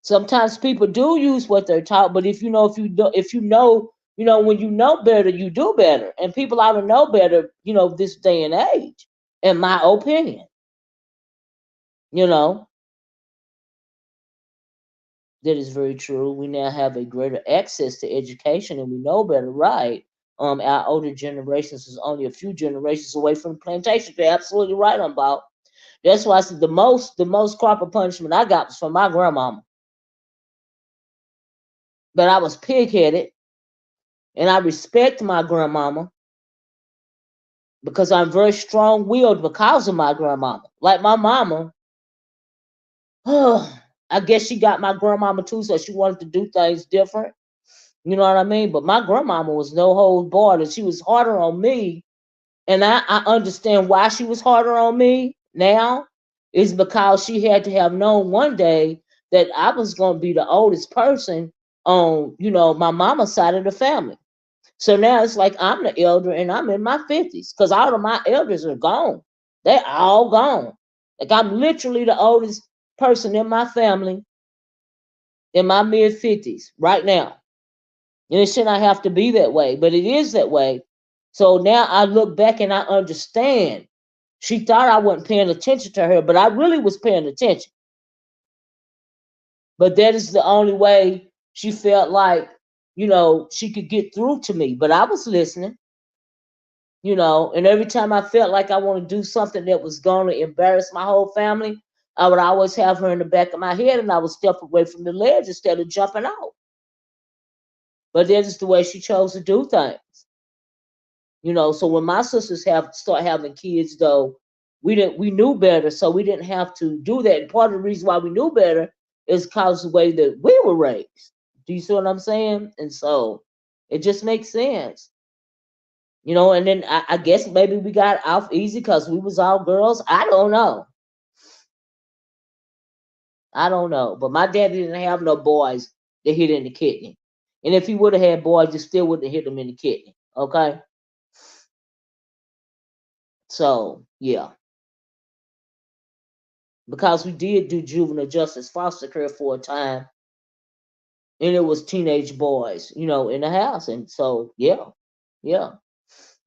Sometimes people do use what they're taught, but if you know when you know better, you do better. And people ought to know better, this day and age, in my opinion. You know, that is very true. We now have a greater access to education and we know better, right? Our older generations is only a few generations away from the plantation. You're absolutely right on Bob. That's why I said the most corporal punishment I got was from my grandmama. But I was pig headed and I respect my grandmama because I'm very strong willed because of my grandmama. Like my mama, I guess she got my grandmama too, so she wanted to do things different. You know what I mean? But my grandmama was no hold barred, and she was harder on me. And I understand why she was harder on me now is because she had to have known one day that I was going to be the oldest person on, my mama's side of the family. So now it's like I'm the elder and I'm in my 50s because all of my elders are gone. They're all gone. Like I'm literally the oldest person in my family in my mid 50s right now. And it should not have to be that way, but it is that way. So now I look back and I understand. She thought I wasn't paying attention to her, but I really was paying attention. But that is the only way she felt like, she could get through to me. But I was listening, and every time I felt like I want to do something that was going to embarrass my whole family, I would always have her in the back of my head and I would step away from the ledge instead of jumping out. But that is the way she chose to do things. So when my sisters start having kids though, we knew better, so we didn't have to do that. And part of the reason why we knew better is because of the way that we were raised. Do you see what I'm saying? And so it just makes sense. And then I guess maybe we got off easy because we was all girls. I don't know. I don't know. But my dad didn't have no boys that hit in the kidney. And if he would have had boys, you still wouldn't have hit them in the kidney. Okay? So yeah. Because we did do juvenile justice foster care for a time, and it was teenage boys, in the house. And so, yeah, yeah.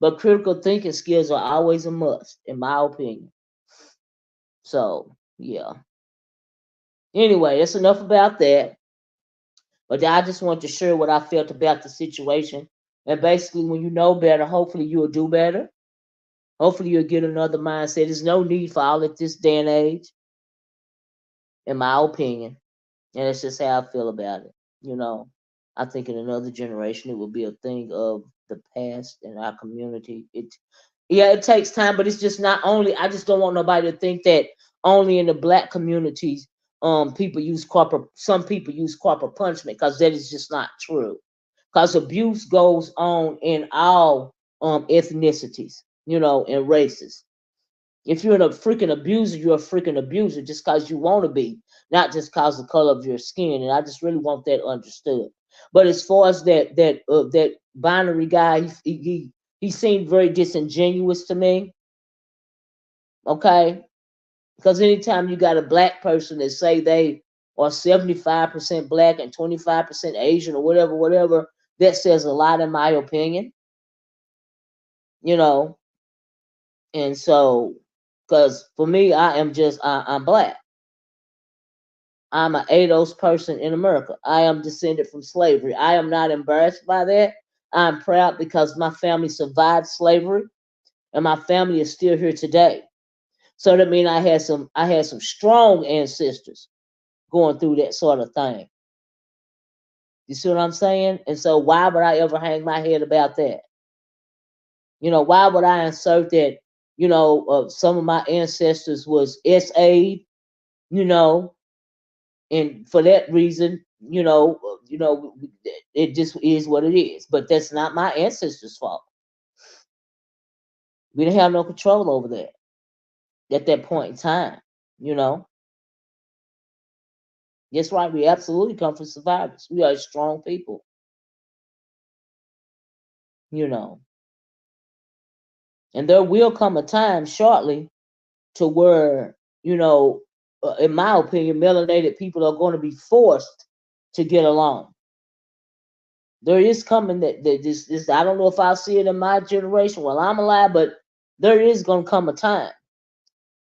But critical thinking skills are always a must, in my opinion. So, yeah. Anyway, that's enough about that. But I just want to share what I felt about the situation. And basically, when you know better, hopefully you'll do better. Hopefully you'll get another mindset. There's no need for all at this day and age, in my opinion. And that's just how I feel about it. You know, I think in another generation it will be a thing of the past in our community. Yeah, it takes time, but it's just not only. I just don't want nobody to think that only in the black communities, people use corporal. Some people use corporal punishment because that is just not true. Because abuse goes on in all ethnicities, and races. If you're a freaking abuser, you're a freaking abuser just because you want to be, not just because the color of your skin. And I just really want that understood. But as far as that binary guy, he seemed very disingenuous to me. Okay, because anytime you got a black person that say they are 75% black and 25% Asian or whatever, that says a lot in my opinion. You know, and so because for me, I'm black. I'm an ADOS person in America. I am descended from slavery. I am not embarrassed by that. I'm proud because my family survived slavery and my family is still here today. So that means I had some strong ancestors going through that sort of thing. You see what I'm saying? And so why would I ever hang my head about that? Why would I insert that, some of my ancestors was SA, you know, and for that reason, it just is what it is. But that's not my ancestors' fault. We didn't have no control over that at that point in time. You know, that's right. We absolutely come from survivors. We are strong people. You know, and there will come a time shortly to where, in my opinion, melanated people are going to be forced to get along. There is coming that this I don't know if I'll see it in my generation while I'm alive, but there is gonna come a time.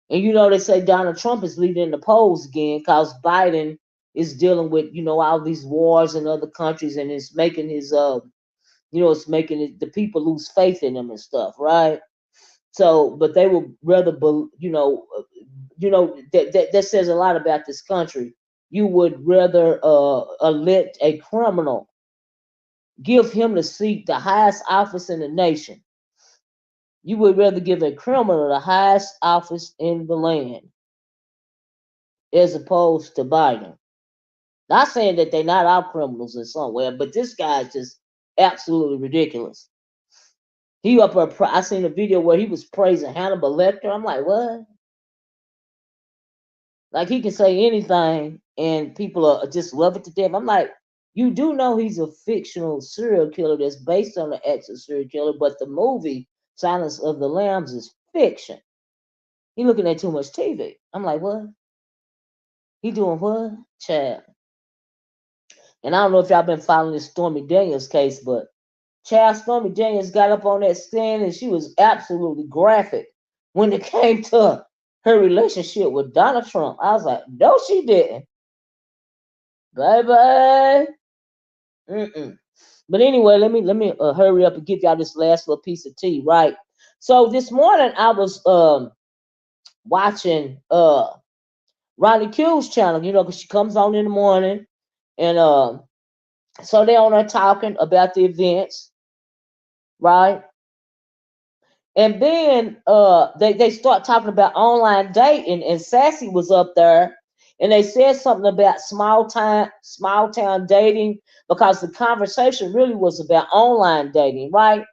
And they say Donald Trump is leading the polls again because Biden is dealing with all these wars in other countries, and it's making his it's making the people lose faith in him and stuff, right? So, but they would rather, that says a lot about this country. You would rather elect a criminal, give him the seat, the highest office in the nation. You would rather give a criminal the highest office in the land as opposed to Biden. Not saying that they're not all criminals in somewhere, but this guy is just absolutely ridiculous. He up there, I seen a video where he was praising Hannibal Lecter. I'm like, what? Like he can say anything and people are just love it to death. I'm like, you do know he's a fictional serial killer that's based on the actual serial killer, but the movie Silence of the Lambs is fiction. He looking at too much TV. I'm like, what? He doing what? Chad. And I don't know if y'all been following this Stormy Daniels case, but Child Stormy Daniels got up on that stand and she was absolutely graphic when it came to her relationship with Donald Trump. I was like, no, she didn't. Bye. Mm-mm. But anyway, let me hurry up and give y'all this last little piece of tea, right? So this morning I was watching Ronnie Q's channel, because she comes on in the morning, and so they on there talking about the events, right? And then they start talking about online dating, and Sassy was up there, and they said something about small town dating, because the conversation really was about online dating, right?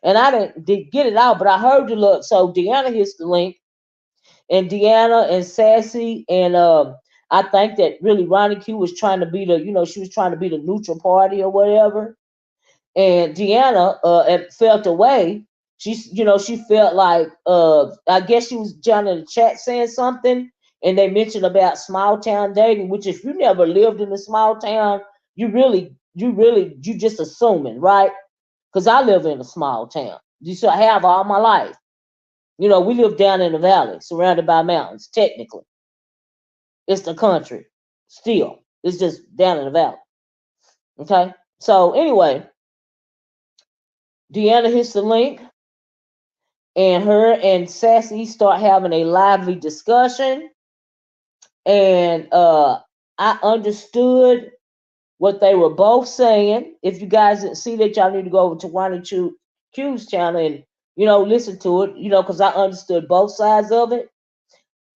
And I didn't get it out, but I heard the look. So Deanna hits the link, and Deanna and Sassy, and I think that really Ronnie Q was trying to be she was trying to be the neutral party or whatever. And Deanna felt away. She felt like I guess she was down in the chat saying something, and they mentioned about small town dating, which if you never lived in a small town, you just assuming, right? Because I live in a small town. I have all my life. We live down in the valley, surrounded by mountains. Technically, it's the country. Still, it's just down in the valley. Okay. So anyway, Deanna hits the link, and her and Sassy start having a lively discussion. And I understood what they were both saying. If you guys didn't see that, y'all need to go over to Ronnie Q's channel and listen to it. Because I understood both sides of it.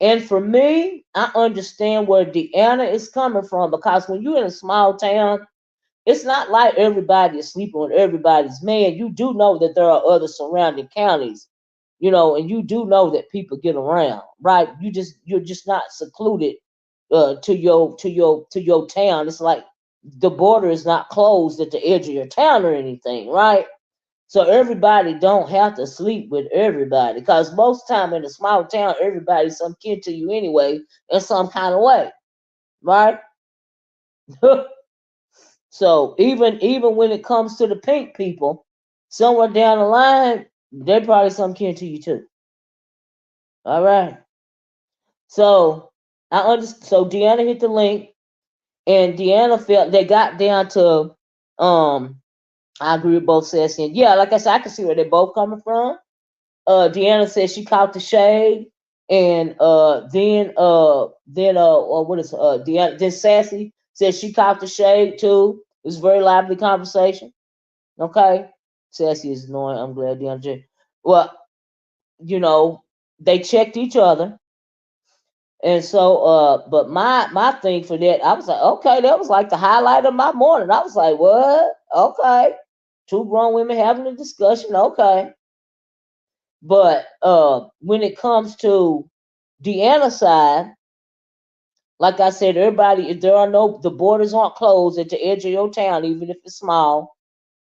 And for me, I understand where Deanna is coming from, because when you're in a small town, it's not like everybody is sleeping with everybody's man. You do know that there are other surrounding counties, and you do know that people get around, right? You're just not secluded to your town. It's like the border is not closed at the edge of your town or anything, right? So everybody don't have to sleep with everybody, because most time in a small town, everybody's some kin to you anyway in some kind of way, right? So even when it comes to the pink people, somewhere down the line, they probably some kin to you too. All right. So So Deanna hit the link, and Deanna felt they got down to I agree with both sets, and yeah, like I said, I can see where they're both coming from. Deanna said she caught the shade, and what is Deanna? Then Sassy said she caught the shade too. It was a very lively conversation. Okay, Sassy is annoying. I'm glad Deanna. Well, they checked each other, and so but my thing for that, I was like, okay, that was like the highlight of my morning. I was like, what? Okay, two grown women having a discussion. Okay. But when it comes to Deanna's side, like I said, everybody, if the borders aren't closed at the edge of your town, even if it's small,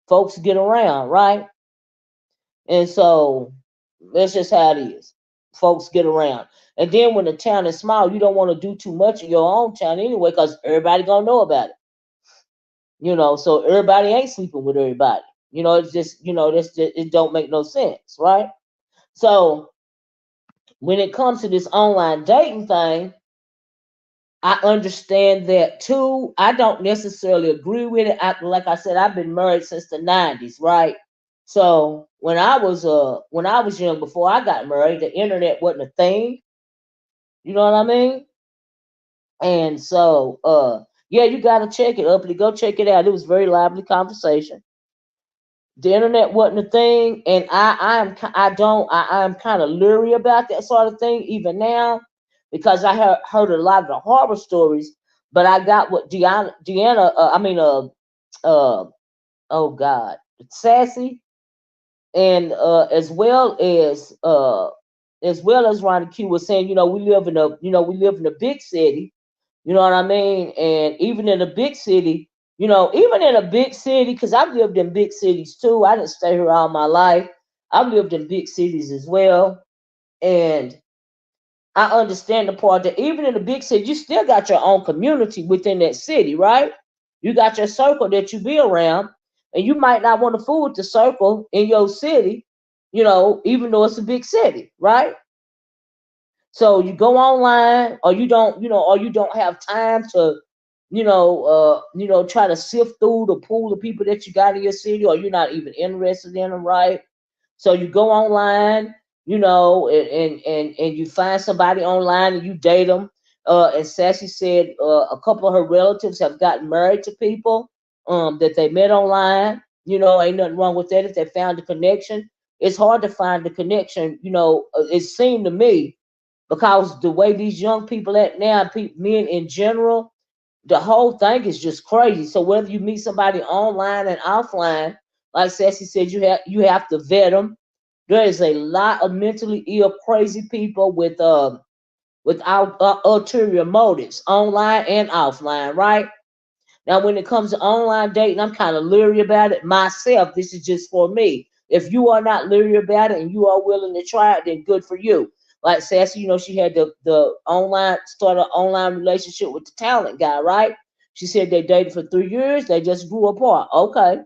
folks get around, right? And so that's just how it is. Folks get around. And then when the town is small, you don't want to do too much in your own town anyway, because everybody gonna know about it. So everybody ain't sleeping with everybody. It's just, it don't make no sense, right? So when it comes to this online dating thing, I understand that too. I don't necessarily agree with it. Like I said, I've been married since the '90s, right? So when I was young, before I got married, the internet wasn't a thing. You know what I mean? And so, yeah, you gotta check it up. Go check it out. It was a very lively conversation. The internet wasn't a thing, and I'm kind of leery about that sort of thing even now, because I heard a lot of the horror stories. But I got what Deanna, I mean, uh, oh God, Sassy, and as well as Ronnie Q was saying, we live in a big city. You know what I mean? And even in a big city, because I've lived in big cities too. I didn't stay here all my life. I've lived in big cities as well. And I understand the part that even in a big city, you still got your own community within that city, right? You got your circle that you be around, and you might not want to fool with the circle in your city, even though it's a big city, right? So you go online, or you don't have time to, try to sift through the pool of people that you got in your city, or you're not even interested in them, right? So you go online, and you find somebody online and you date them. And Sassy said a couple of her relatives have gotten married to people that they met online. Ain't nothing wrong with that if they found a connection. It's hard to find the connection. It seemed to me, because the way these young people at now, men in general, the whole thing is just crazy. So whether you meet somebody online and offline, like Sassy said, you have to vet them. There is a lot of mentally ill, crazy people without ulterior motives, online and offline, right? Now, when it comes to online dating, I'm kind of leery about it myself. This is just for me. If you are not leery about it and you are willing to try it, then good for you. Like Sassy, she had the start an online relationship with the talent guy, right? She said they dated for 3 years. They just grew apart. Okay,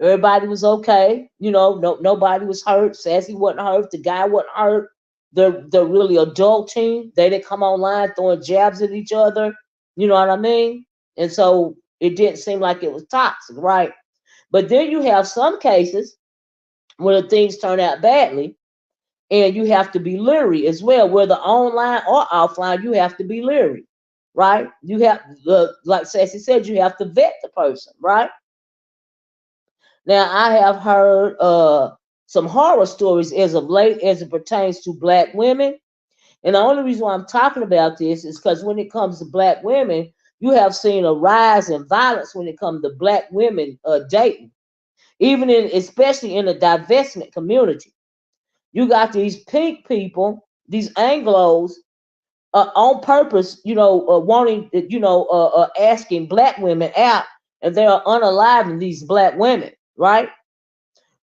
everybody was okay. Nobody was hurt. Sassy wasn't hurt. The guy wasn't hurt. The really adult team, they didn't come online throwing jabs at each other. You know what I mean? And so it didn't seem like it was toxic, right? But then you have some cases where things turn out badly, and you have to be leery as well. Whether online or offline, you have to be leery, right? You have, like Sassy said, you have to vet the person, right? Now, I have heard some horror stories as of late as it pertains to black women. And the only reason why I'm talking about this is because when it comes to black women, you have seen a rise in violence when it comes to black women dating, especially in the divestment community. You got these pink people, these Anglos, on purpose, wanting, asking black women out, and they are unaliving these black women, right?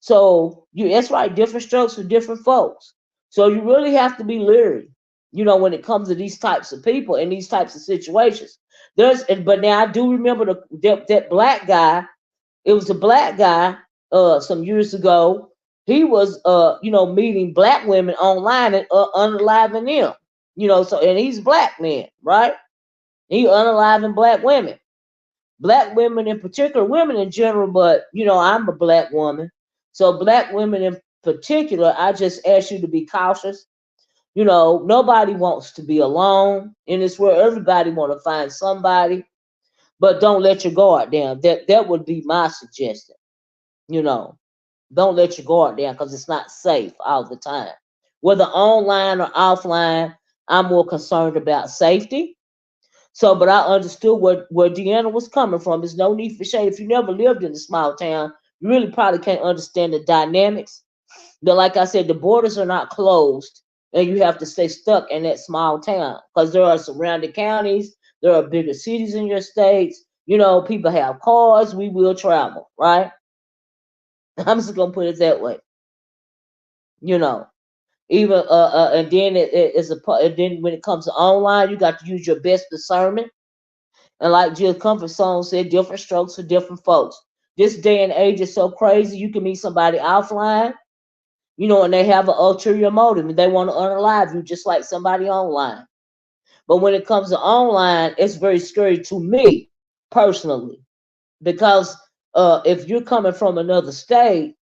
So that's right, different strokes for different folks. So you really have to be leery, when it comes to these types of people and these types of situations. But now I do remember that black guy. It was a black guy some years ago. He was meeting black women online and unaliving them. So, and he's a black man, right? He unaliving black women. Black women in particular, women in general, but I'm a black woman. So black women in particular, I just ask you to be cautious. Nobody wants to be alone in this world. Everybody want to find somebody, but don't let your guard down. That would be my suggestion. You know, don't let your guard down, because it's not safe all the time. Whether online or offline, I'm more concerned about safety. So, but I understood where Deanna was coming from. There's no need for shade. If you never lived in a small town, you really probably can't understand the dynamics. But like I said, the borders are not closed, and you have to stay stuck in that small town, because there are surrounding counties, there are bigger cities in your states. People have cars. We will travel, right? I'm just gonna put it that way. You know, even and then and then when it comes to online, you got to use your best discernment. And like Jill Comfort Song said, different strokes for different folks. This day and age is so crazy. You can meet somebody offline, and they have an ulterior motive and they want to unalive you just like somebody online. But when it comes to online, it's very scary to me personally because if you're coming from another state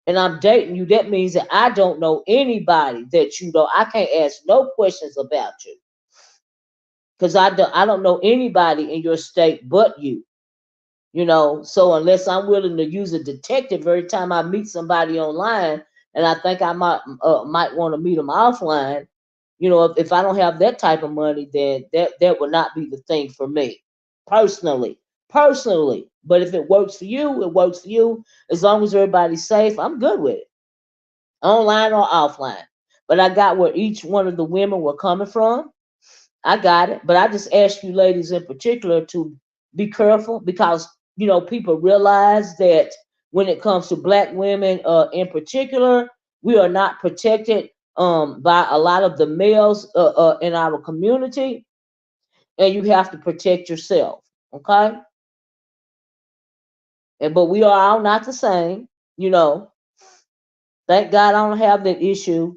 and I'm dating you, that means that I don't know anybody that you know. I can't ask no questions about you because I don't know anybody in your state but you. So unless I'm willing to use a detective every time I meet somebody online, and I think I might want to meet them offline, if I don't have that type of money, then that would not be the thing for me, personally. Personally, but if it works for you, it works for you. As long as everybody's safe, I'm good with it, online or offline. But I got where each one of the women were coming from. I got it. But I just ask you ladies in particular to be careful because, people realize that when it comes to black women in particular, we are not protected by a lot of the males in our community. And you have to protect yourself. Okay. But we are all not the same. You know, thank God I don't have that issue,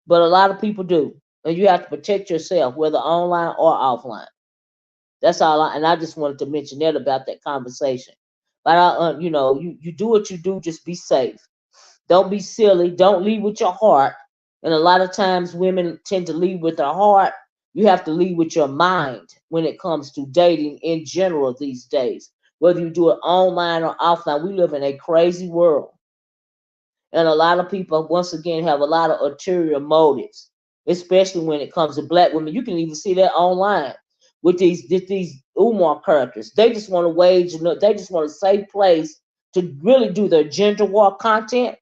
but a lot of people do. And you have to protect yourself, whether online or offline. That's all. And I just wanted to mention that about that conversation. But you do what you do. Just be safe. Don't be silly. Don't lead with your heart. And a lot of times, women tend to lead with their heart. You have to lead with your mind when it comes to dating in general these days. Whether you do it online or offline, we live in a crazy world. And a lot of people, once again, have a lot of ulterior motives, especially when it comes to black women. You can even see that online with these Umar characters. They just want to they just want a safe place to really do their gender war content,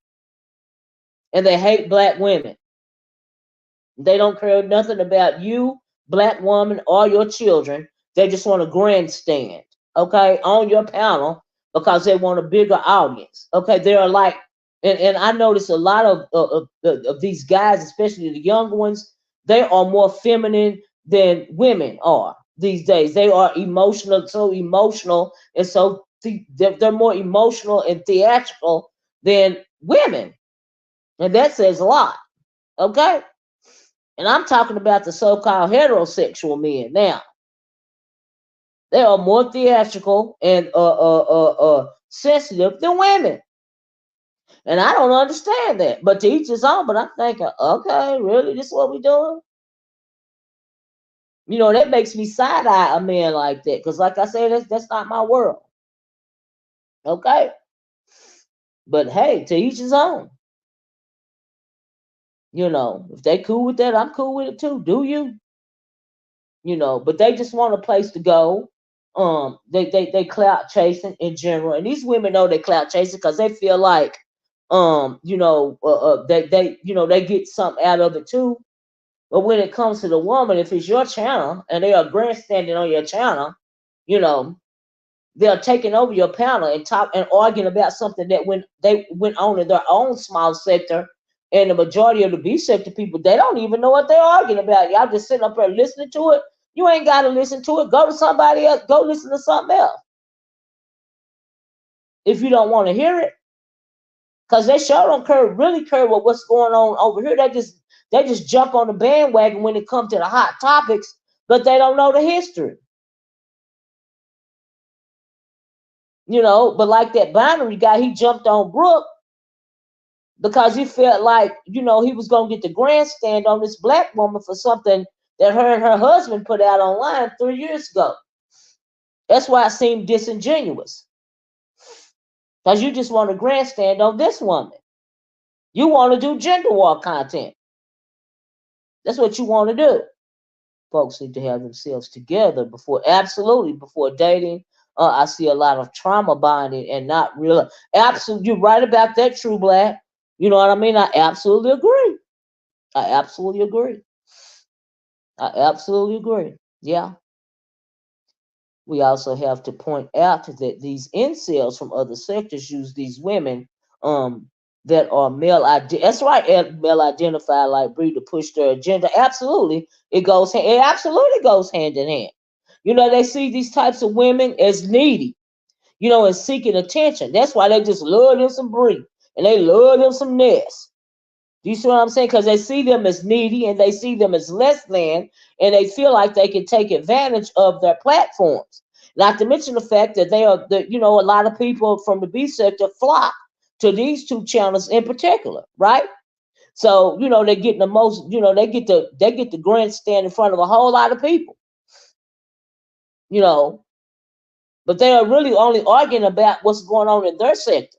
and they hate black women. They don't care nothing about you, black woman, or your children. They just want a grandstand, okay, on your panel because they want a bigger audience. Okay, they're like, and I notice a lot of these guys, especially the younger ones, they are more feminine than women are these days. They are emotional, so emotional, and so they're more emotional and theatrical than women, and that says a lot. Okay. And I'm talking about the so-called heterosexual men now. They are more theatrical and sensitive than women. And I don't understand that. But to each his own, but I'm thinking, okay, really? This is what we're doing? That makes me side-eye a man like that. Because like I said, that's not my world. Okay? But hey, to each his own. If they cool with that, I'm cool with it too. Do you? But they just want a place to go. They clout chasing in general, and these women know they clout chasing because they feel like, they get something out of it too. But when it comes to the woman, if it's your channel and they are grandstanding on your channel, you know, they're taking over your panel and talk and arguing about something that when they went on in their own small sector, and the majority of the B sector people, they don't even know what they're arguing about. Y'all just sitting up there listening to it. You ain't got to listen to it. Go to somebody else. Go listen to something else if you don't want to hear it, because they sure don't really care what's going on over here. They just jump on the bandwagon when it comes to the hot topics, but they don't know the history. But like that binary guy, he jumped on Brooke because he felt like, he was going to get the grandstand on this black woman for something that her and her husband put out online 3 years ago. That's why it seemed disingenuous. Because you just want to grandstand on this woman. You want to do gender war content. That's what you want to do. Folks need to have themselves together before dating. I see a lot of trauma bonding and not real. Absolutely, you're right about that, True Black. You know what I mean? I absolutely agree. I absolutely agree. I absolutely agree. Yeah. We also have to point out that these incels from other sectors use these women that are that's right, male identified like Bree, to push their agenda. Absolutely. It absolutely goes hand in hand. You know, they see these types of women as needy, you know, and seeking attention. That's why they just love them some Brie and they love them some Ness. Do you see what I'm saying? Because they see them as needy and they see them as less than, and they feel like they can take advantage of their platforms. Not to mention the fact that they are, you know, a lot of people from the B sector flock to these two channels in particular, right? So, you know, they're getting the most, you know, they get the grandstand in front of a whole lot of people, you know, but they are really only arguing about what's going on in their sector.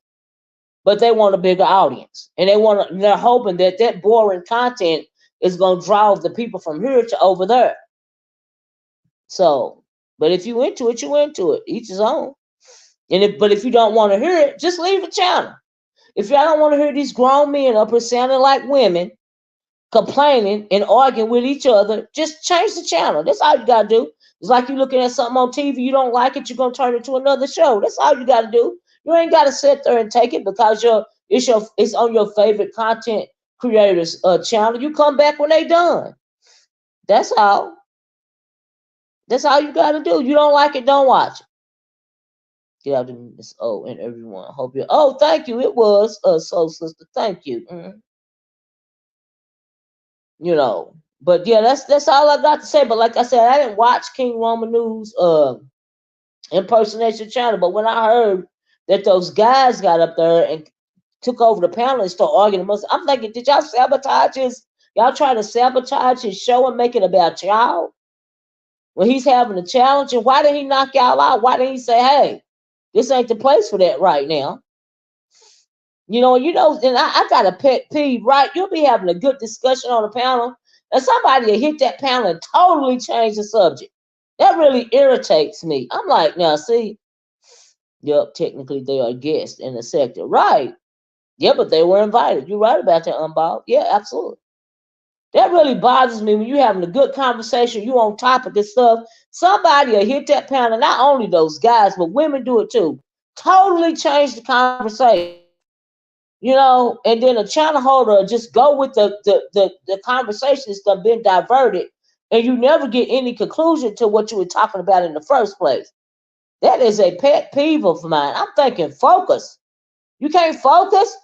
But they want a bigger audience, and they're hoping that that boring content is going to draw the people from here to over there. So, but if you into it, you into it. Each his own. But if you don't want to hear it, just leave the channel. If y'all don't want to hear these grown men up here sounding like women, complaining and arguing with each other, just change the channel. That's all you gotta do. It's like you looking at something on TV, you don't like it, you're gonna turn it to another show. That's all you gotta do. You ain't gotta sit there and take it because it's on your favorite content creators channel. You come back when they done. That's all. That's all you gotta do. You don't like it, don't watch it. Get out of this. Oh, and everyone. Hope you. Oh, thank you. It was Soul Sister. Thank you. You know, but yeah, that's all I got to say. But like I said, I didn't watch King Roman News impersonation channel. But when I heard that those guys got up there and took over the panel and started arguing amongst, I'm thinking, did y'all sabotage his? Y'all try to sabotage his show and make it about y'all when he's having a challenge? And why did he knock y'all out? Why didn't he say, hey, this ain't the place for that right now? You know, and I got a pet peeve, right? You'll be having a good discussion on the panel, and somebody will hit that panel and totally change the subject. That really irritates me. I'm like, now, see, yep, technically they are guests in the sector. Right. Yeah, but they were invited. You're right about that, Unball. Yeah, absolutely. That really bothers me when you're having a good conversation, you on topic and stuff. Somebody will hit that panel, not only those guys, but women do it too. Totally change the conversation. You know, and then a channel holder just go with the conversation that's been diverted, and you never get any conclusion to what you were talking about in the first place. That is a pet peeve of mine. I'm thinking focus. You can't focus?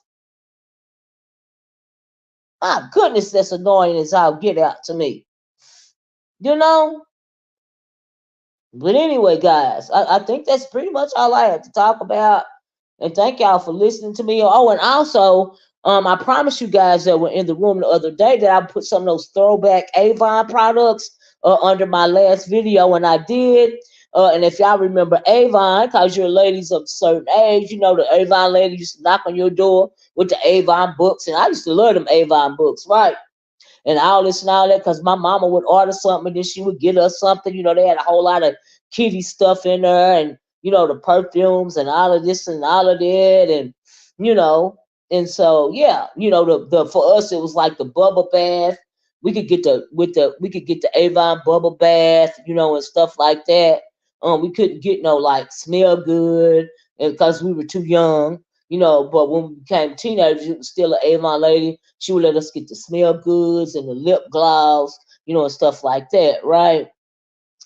My goodness, that's annoying as I'll get out to me. You know? But anyway, guys, I think that's pretty much all I had to talk about. And thank y'all for listening to me. Oh, and also, I promised you guys that were in the room the other day that I put some of those throwback Avon products under my last video, and I did. And if y'all remember Avon, because you're ladies of a certain age, you know the Avon lady used to knock on your door with the Avon books, and I used to love them Avon books, right? And all this and all that, because my mama would order something and then she would get us something. You know, they had a whole lot of kitty stuff in there, and you know, the perfumes and all of this and all of that, and you know, and so yeah, you know, the for us it was like the bubble bath. We could get the Avon bubble bath, you know, and stuff like that. We couldn't get no like smell good, and because we were too young, you know. But when we became teenagers, it was still an Avon lady. She would let us get the smell goods and the lip gloss, you know, and stuff like that, right?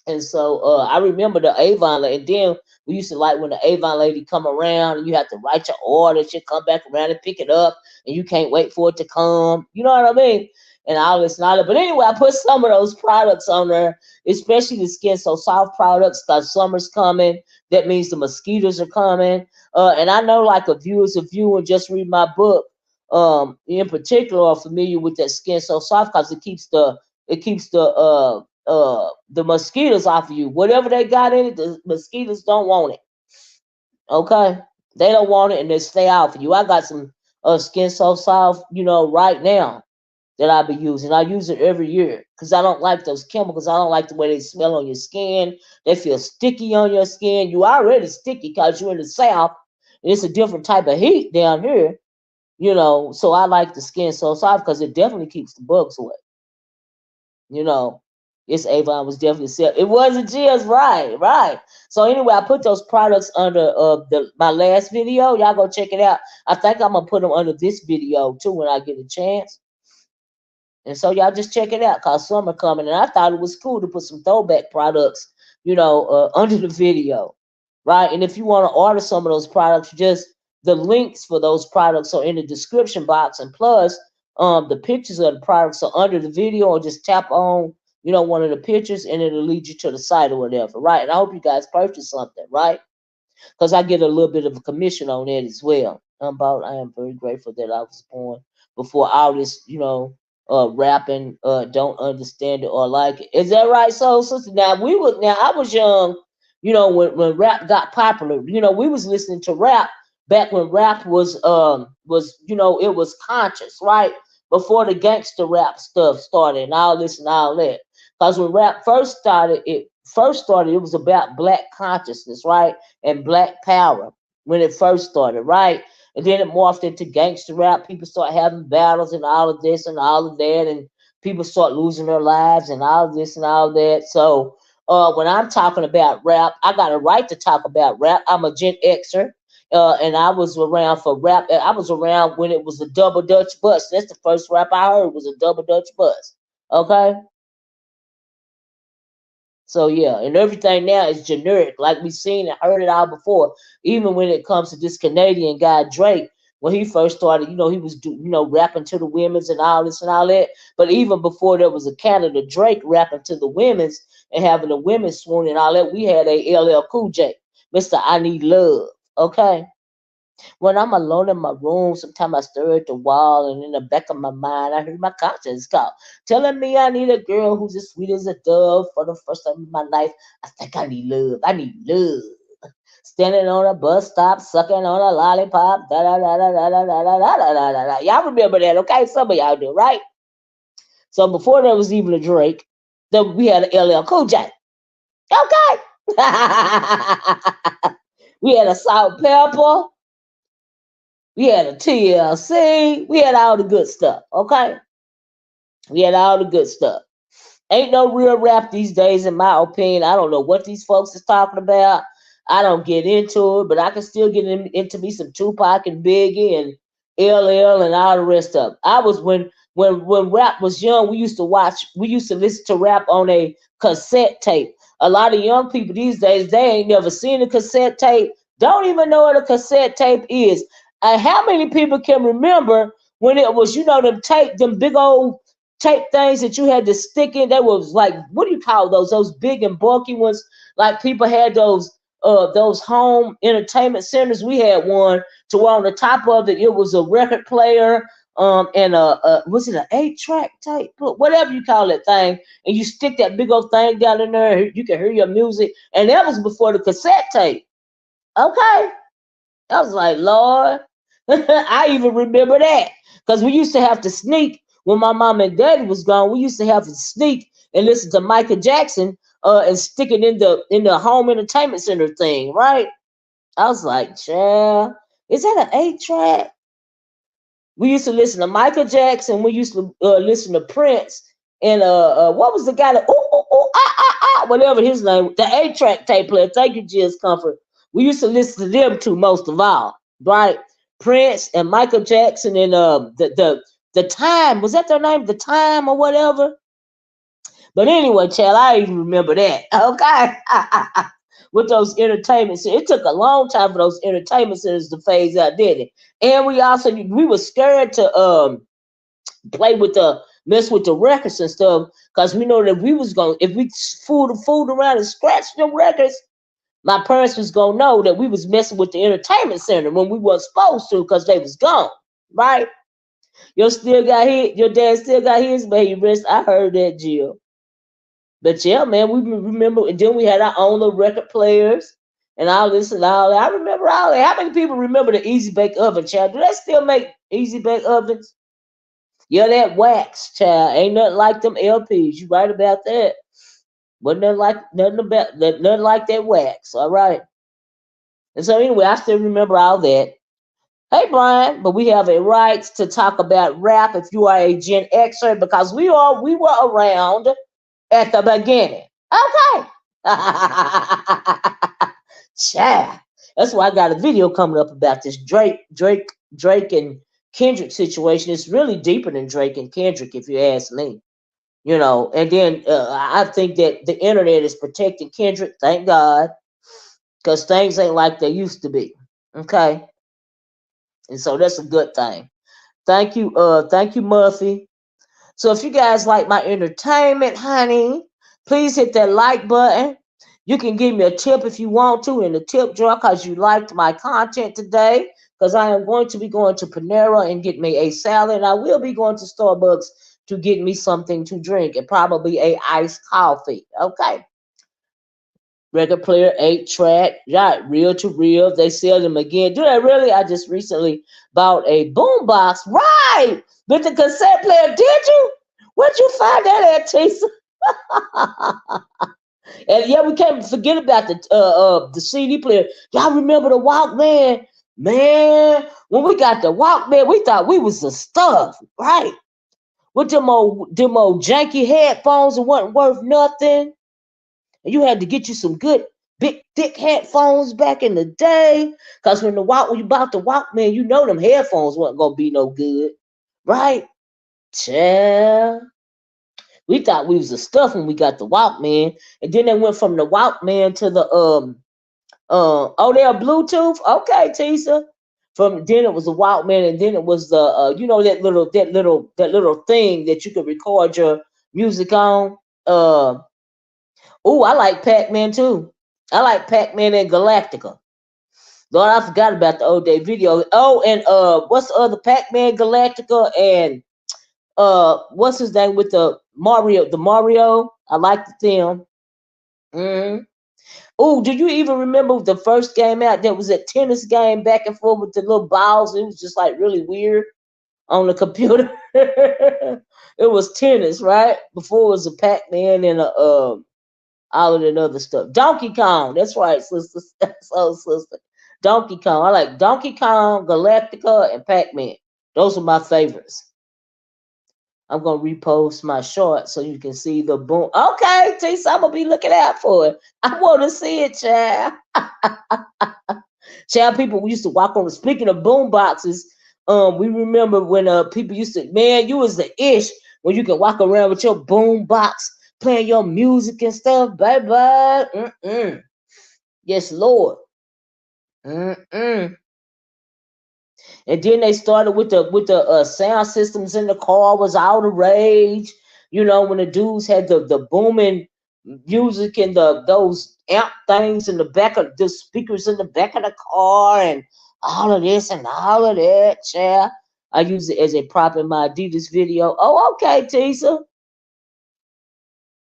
And so I remember the Avon lady. And then we used to like when the Avon lady come around and you have to write your order. She'll come back around and pick it up, and you can't wait for it to come. You know what I mean? And all this and all that. But anyway, I put some of those products on there, especially the Skin So Soft products, because summer's coming. That means the mosquitoes are coming. And I know like a viewers of you and just read my book, in particular are familiar with that Skin So Soft because it keeps the mosquitoes off of you. Whatever they got in it, the mosquitoes don't want it. Okay? They don't want it and they stay off of you. I got some Skin So Soft, you know, right now that I be using. I use it every year because I don't like those chemicals. I don't like the way they smell on your skin. They feel sticky on your skin. You already sticky because you're in the South. And it's a different type of heat down here, you know. So I like the Skin So Soft because it definitely keeps the bugs away. You know, this Avon was definitely set. It wasn't just right, right. So anyway, I put those products under my last video. Y'all go check it out. I think I'm gonna put them under this video too when I get a chance. And so y'all just check it out, cause summer coming, and I thought it was cool to put some throwback products, under the video, right? And if you want to order some of those products, just the links for those products are in the description box, and plus, the pictures of the products are under the video, or just tap on, one of the pictures, and it'll lead you to the site or whatever, right? And I hope you guys purchase something, right? Because I get a little bit of a commission on that as well. I am very grateful that I was born before all this, rapping, don't understand it or like it. Is that right, soul sister? Now I was young, when rap got popular. We was listening to rap back when rap was it was conscious, right? Before the gangster rap stuff started and all this and all that. Because when rap first started, it was about black consciousness, right? And black power when it first started, right? And then it morphed into gangster rap. People start having battles and all of this and all of that, and people start losing their lives and all of this and all of that. So when I'm talking about rap, I got a right to talk about rap. I'm a Gen Xer. And I was around for rap. I was around when it was a double Dutch bus. That's the first rap I heard was a double Dutch bus. Okay. So yeah, and everything now is generic, like we seen and heard it all before. Even when it comes to this Canadian guy Drake, when he first started, he was rapping to the women's and all this and all that. But even before there was a Canada Drake rapping to the women's and having the women swoon and all that, we had a LL Cool J, Mr. I Need Love. Okay. When I'm alone in my room, sometimes I stare at the wall, and in the back of my mind, I hear my conscience call, telling me I need a girl who's as sweet as a dove. For the first time in my life, I think I need love. I need love. Standing on a bus stop, sucking on a lollipop. Da da da da da da da da da da da da. Y'all remember that, okay? Some of y'all do, right? So before there was even a Drake, then we had an LL Cool J. Okay. We had a Salt Pepper. We had a TLC. We had all the good stuff. Okay. We had all the good stuff. Ain't no real rap these days, in my opinion. I don't know what these folks is talking about. I don't get into it, but I can still get into me some Tupac and Biggie and LL and all the rest of it. I was when rap was young, we used to listen to rap on a cassette tape. A lot of young people these days, they ain't never seen a cassette tape, don't even know what a cassette tape is. And how many people can remember when it was, them big old tape things that you had to stick in? They was like, what do you call those? Those big and bulky ones. Like people had those home entertainment centers. We had one to where on the top of it, it was a record player, and was it an 8-track tape? Whatever you call that thing, and you stick that big old thing down in there, you can hear your music, and that was before the cassette tape. Okay, I was like, Lord, I even remember that because we used to have to sneak when my mom and daddy was gone. We used to have to sneak and listen to Michael Jackson, and stick it in the home entertainment center thing, right? I was like, child, is that an 8-track? We used to listen to Michael Jackson. We used to listen to Prince, and what was the guy that whatever his name, the 8-track tape player. Thank you, Jizz Comfort. We used to listen to them two most of all, right? Prince and Michael Jackson and the Time, was that their name? The Time or whatever. But anyway, child, I even remember that. Okay. With those entertainment centers. It took a long time for those entertainment centers to phase out, didn't it? And we were scared to mess with the records and stuff, because we know that we was gonna, if we fooled around and scratched them records, my parents was gonna know that we was messing with the entertainment center when we weren't supposed to, because they was gone, right? Your dad still got his, baby rest. I heard that, Jill. But yeah, man, we remember, and then we had our own little record players and all this and all that. I remember all that. How many people remember the Easy Bake Oven, child? Do they still make Easy Bake Ovens? Yeah, that wax, child. Ain't nothing like them LPs. You right about that. Wasn't nothing like that wax. All right. And so anyway, I still remember all that. Hey, Brian, but we have a right to talk about rap if you are a Gen Xer, because we were around at the beginning. Okay. Child. That's why I got a video coming up about this Drake and Kendrick situation. It's really deeper than Drake and Kendrick, if you ask me. you know. And then I think that the internet is protecting Kendrick, thank God, because things ain't like they used to be. Okay, and so that's a good thing. Thank you, Murphy. So if you guys like my entertainment, honey, please hit that like button. You can give me a tip if you want to in the tip jar because you liked my content today. Because I am going to be going to Panera and get me a salad. And I will be going to Starbucks to get me something to drink and probably a iced coffee. Okay. Record player, 8-track, right? Reel to reel. They sell them again. Do they really? I just recently bought a boombox. Right. With the cassette player. Did you? Where'd you find that at, Tisa? And yeah, we can't forget about the CD player. Y'all remember the Walkman? Man, when we got the Walkman, we thought we was the stuff, right? With them old janky headphones that wasn't worth nothing. And you had to get you some good big thick headphones back in the day. Cause when you bought the Walkman, you know them headphones wasn't gonna be no good. Right? Child. We thought we was the stuff when we got the Walkman. And then they went from the Walkman to the oh, they're Bluetooth? Okay, Tisa. From then it was the Walkman, and then it was the that little thing that you could record your music on. Oh, I like Pac-Man too. I like Pac-Man and Galactica. Lord, I forgot about the old day video. Oh, and what's the other Pac-Man, Galactica, and what's his name with the Mario? The Mario. I liked them. Mm-hmm. Oh, do you even remember the first game out? That was a tennis game back and forth with the little balls. It was just like really weird on the computer. It was tennis, right? Before it was a Pac-Man and a all of that other stuff. Donkey Kong, that's right, sister. So, sister. Donkey Kong. I like Donkey Kong, Galactica, and Pac-Man. Those are my favorites. I'm gonna repost my short so you can see the boom. Okay, T, so I'm gonna be looking out for it. I want to see it, child. Child, people we used to walk on. Speaking of boom boxes, we remember when people used to, man, you was the ish when you can walk around with your boom box playing your music and stuff, baby. Mm-mm. Yes, Lord. Mm-mm. And then they started with the sound systems in the car was all the rage. You know, when the dudes had the booming music and those amp things in the back of the speakers in the back of the car and all of this and all of that, child. I use it as a prop in my Adidas video. Oh, okay, Tisa.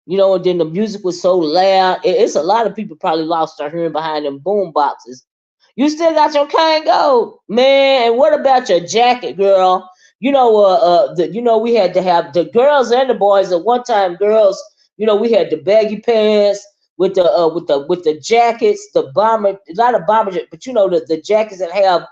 You know, and then the music was so loud. It's a lot of people probably lost their hearing behind them boom boxes. You still got your Kango, man. And what about your jacket, girl? We had to have the girls and the boys at one time. Girls, we had the baggy pants with the jackets, the bomber, not a bomber, but the jackets that have,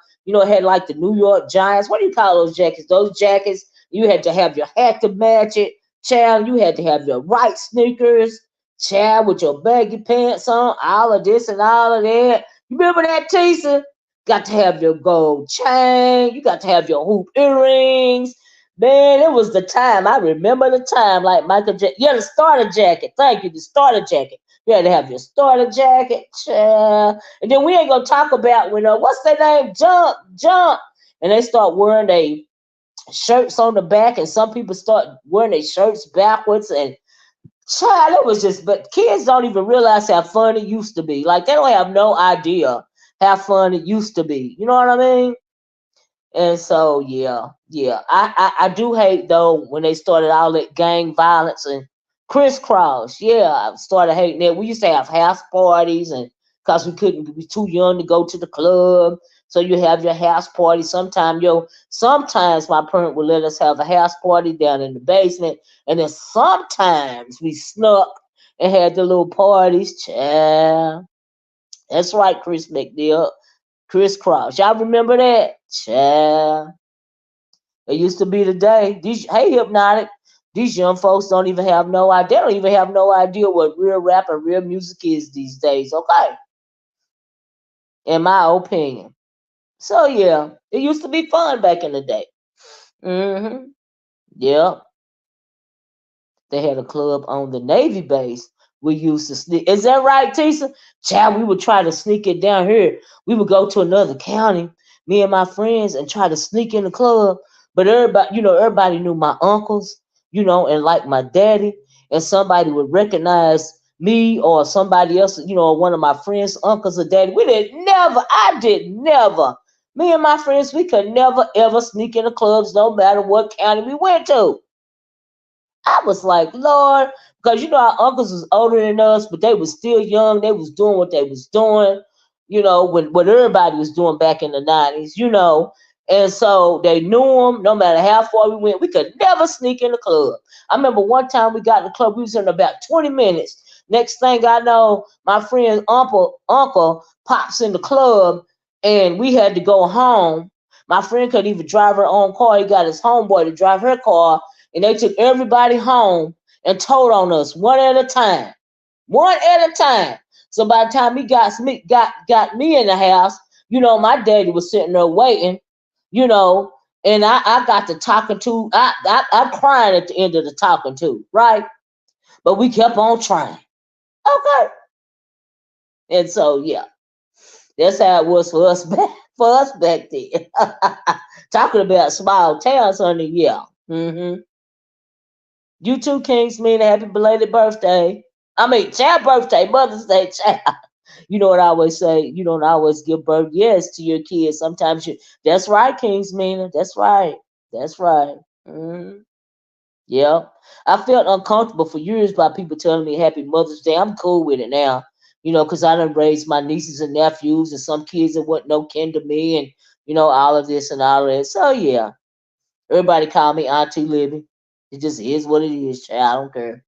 had like the New York Giants. What do you call those jackets? Those jackets. You had to have your hat to match it, child. You had to have your right sneakers, child, with your baggy pants on. All of this and all of that. You remember that, Tisa? Got to have your gold chain. You got to have your hoop earrings. Man, it was the time. I remember the time, like Michael Jackson. Yeah, the starter jacket. Thank you, the starter jacket. You had to have your starter jacket, child. And then we ain't gonna talk about when what's their name? Jump, and they start wearing their shirts on the back, and some people start wearing their shirts backwards, and child, it was just, but kids don't even realize how fun it used to be. Like, they don't have no idea how fun it used to be. You know what I mean? And so, yeah. I do hate, though, when they started all that gang violence and crisscross. Yeah, I started hating that. We used to have house parties, and because we was too young to go to the club. So you have your house party. Sometimes my parent would let us have a house party down in the basement, and then sometimes we snuck and had the little parties. Child. That's right, Chris McNeil. Crisscross. Y'all remember that? Child. It used to be the day. Hey, Hypnotic. These young folks don't even have no idea. They don't even have no idea what real rap and real music is these days. Okay. In my opinion. So yeah, it used to be fun back in the day. Mm-hmm. Yeah. They had a club on the Navy base. We used to sneak. Is that right, Tisa? Child, we would try to sneak it down here. We would go to another county, me and my friends, and try to sneak in the club. But everybody, everybody knew my uncles, and like my daddy, and somebody would recognize me or somebody else, one of my friends' uncles or daddy. I did never. Me and my friends, we could never ever sneak in the clubs, no matter what county we went to. I was like, Lord, because our uncles was older than us, but they was still young. They was doing what they was doing, what everybody was doing back in the 90s, And so they knew them. No matter how far we went, we could never sneak in the club. I remember one time we got in the club, we was in about 20 minutes. Next thing I know, my friend's uncle pops in the club, and we had to go home. My friend couldn't even drive her own car. He got his homeboy to drive her car, and they took everybody home and told on us one at a time. One at a time. So by the time he got me in the house, my daddy was sitting there waiting, and I got to talking to. I'm crying at the end of the talking to, right? But we kept on trying. Okay. And so yeah, that's how it was for us back then. Talking about small towns, honey. Yeah. You too, Kingsman. Happy belated birthday. I mean, child birthday, Mother's Day, child. You know what I always say? You don't always give birth, yes, to your kids. Sometimes you. That's right, Kingsman. That's right. That's right. Yeah. I felt uncomfortable for years by people telling me Happy Mother's Day. I'm cool with it now, because I done raised my nieces and nephews and some kids that wasn't no kin to me, and all of this and all of that. So yeah, everybody call me Auntie Libby. It just is what it is, child. I don't care.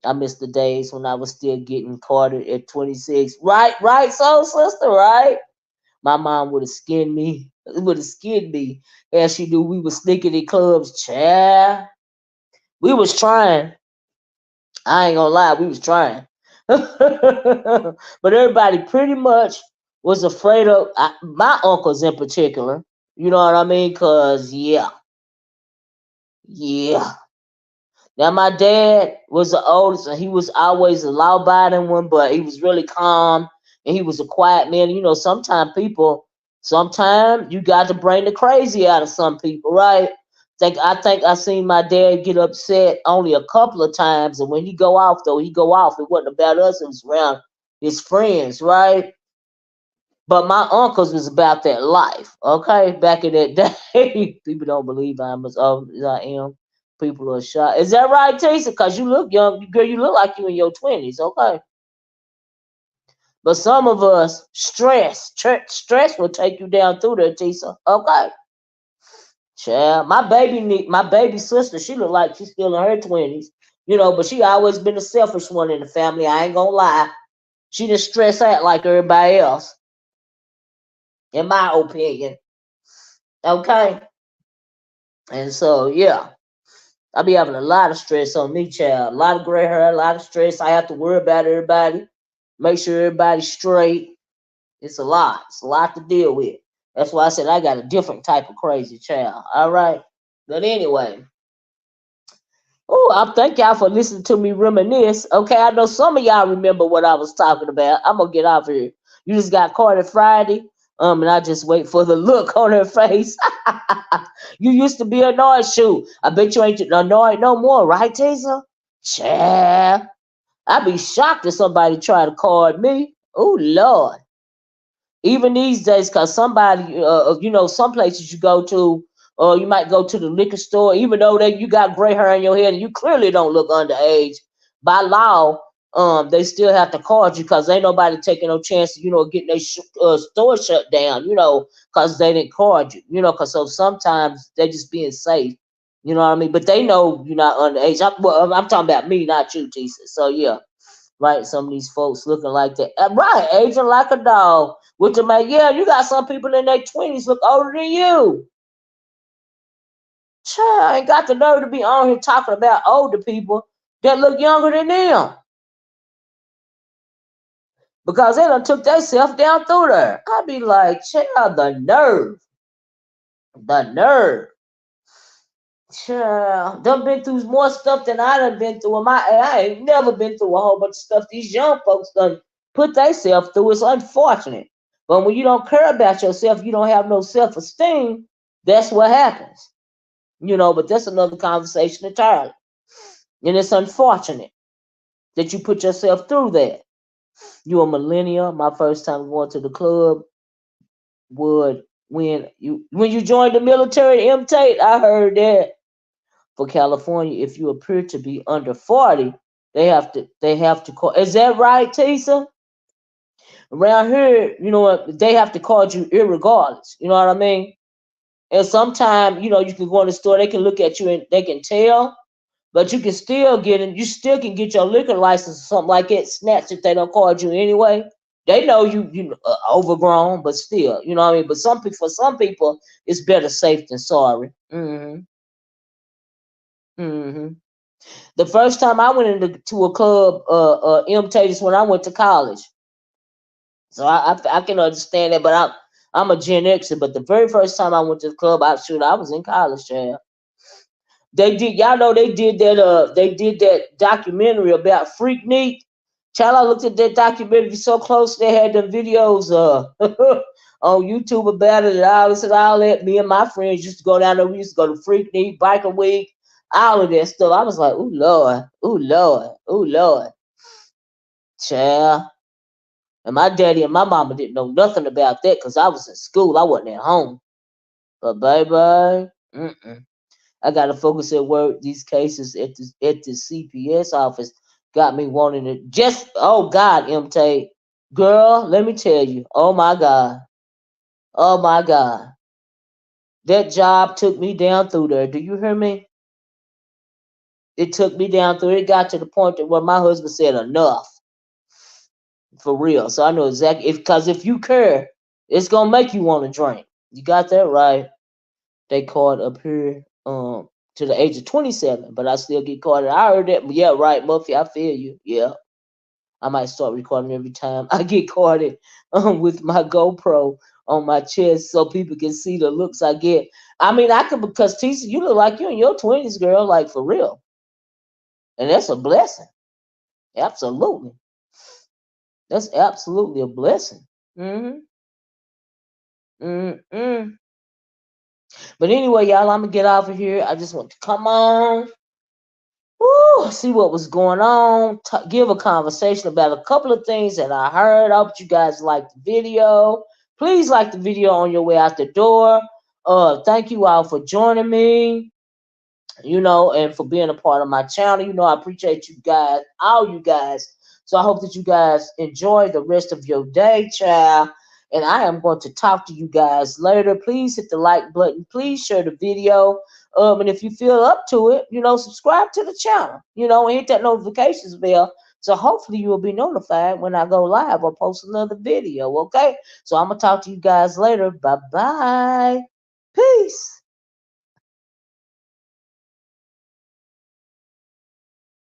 I miss the days when I was still getting carded at 26. Right, soul sister, right? My mom would have skinned me as she knew we was sneaking in clubs, child. We was trying. I ain't gonna lie, we was trying. But everybody pretty much was afraid of my uncles in particular. You know what I mean? Cause yeah. Now my dad was the oldest, and he was always a law-abiding one, but he was really calm, and he was a quiet man. Sometimes you got to bring the crazy out of some people, right? I think I seen my dad get upset only a couple of times, and when he go off though, he go off. It wasn't about us; it was around his friends, right? But my uncles was about that life, okay? Back in that day, people don't believe I'm as old as I am. People are shocked. Is that right, Tisa? Because you look young, girl. You look like you in your 20s, okay? But some of us stress will take you down through there, Tisa. Okay, child. My baby sister, she look like she's still in her 20s, but she always been the selfish one in the family. I ain't gonna lie. She just stress out like everybody else, in my opinion. Okay. And so, yeah, I be having a lot of stress on me, child. A lot of gray hair, a lot of stress. I have to worry about everybody, make sure everybody's straight. It's a lot. It's a lot to deal with. That's why I said I got a different type of crazy child. All right. But anyway, oh, I thank y'all for listening to me reminisce. Okay, I know some of y'all remember what I was talking about. I'm gonna get off here. You just got caught at Friday. And I just wait for the look on her face. You used to be annoyed, shoot. I bet you ain't annoyed no more, right, Taser? Child. I'd be shocked if somebody tried to card me. Oh Lord. Even these days, because somebody, some places you go to, or you might go to the liquor store, even though you got gray hair in your head and you clearly don't look underage, by law, they still have to card you because ain't nobody taking no chance, getting their store shut down, because they didn't card you, because so sometimes they just being safe, you know what I mean? But they know you're not underage. I'm talking about me, not you, Jesus. So yeah. Right, some of these folks looking like that. Right, aging like a dog. With the man, yeah, you got some people in their 20s look older than you. Child, I ain't got the nerve to be on here talking about older people that look younger than them. Because they done took themselves down through there. I be like, child, the nerve. The nerve. Child, done been through more stuff than I done been through. I ain't never been through a whole bunch of stuff these young folks done put themselves through. It's unfortunate. But when you don't care about yourself, you don't have no self-esteem, that's what happens. But that's another conversation entirely. And it's unfortunate that you put yourself through that. You a millennial. My first time going to the club would when you joined the military, Tate, I heard that for California, if you appear to be under 40, they have to call. Is that right, Tisa? Around here, they have to call you irregardless. You know what I mean? And sometimes, you can go in the store, they can look at you and they can tell, but you can still you still can get your liquor license or something like that snatched if they don't call you anyway. They know you overgrown, but still, you know what I mean. But for some people, it's better safe than sorry. Hmm. The first time I went into a club, imitated when I went to college. So I can understand that, but I'm a Gen Xer. But the very first time I went to the club, I was in college, child. They did, y'all know they did that documentary about Freak Neat. Child, I looked at that documentary so close. They had the videos on YouTube about it and all this and all that. Me and my friends used to go down there. We used to go to Freak Neat, Biker Week, all of that stuff. I was like, ooh Lord, ooh Lord, ooh Lord, child. And my daddy and my mama didn't know nothing about that because I was in school. I wasn't at home. But baby, I gotta focus at work. These cases at the CPS office got me wanting to just, oh God, MT, girl, let me tell you, oh my God, that job took me down through there. Do you hear me? It took me down through. It got to the point that where my husband said enough, for real. So I know exactly because if you care, it's gonna make you want to drink. You got that right. They caught up here to the age of 27, but I still get caught. I heard that. Yeah, right, Muffy. I feel you. Yeah, I might start recording every time I get caught with my GoPro on my chest so people can see the looks I get. I mean, I could because Tisa, you look like you're in your 20s, girl, like for real, and that's a blessing. Absolutely, that's absolutely a blessing. Mm-hmm. Mm-hmm. But anyway, y'all, I'm gonna get off of here. I just want to come on. Woo, see what was going on. Give a conversation about a couple of things that I heard. I hope you guys liked the video. Please like the video on your way out the door. Thank you all for joining me. And for being a part of my channel. I appreciate you guys, all you guys. So I hope that you guys enjoy the rest of your day, child. And I am going to talk to you guys later. Please hit the like button. Please share the video. And if you feel up to it, subscribe to the channel, and hit that notifications bell. So hopefully you will be notified when I go live or post another video. Okay. So I'm going to talk to you guys later. Bye-bye. Peace.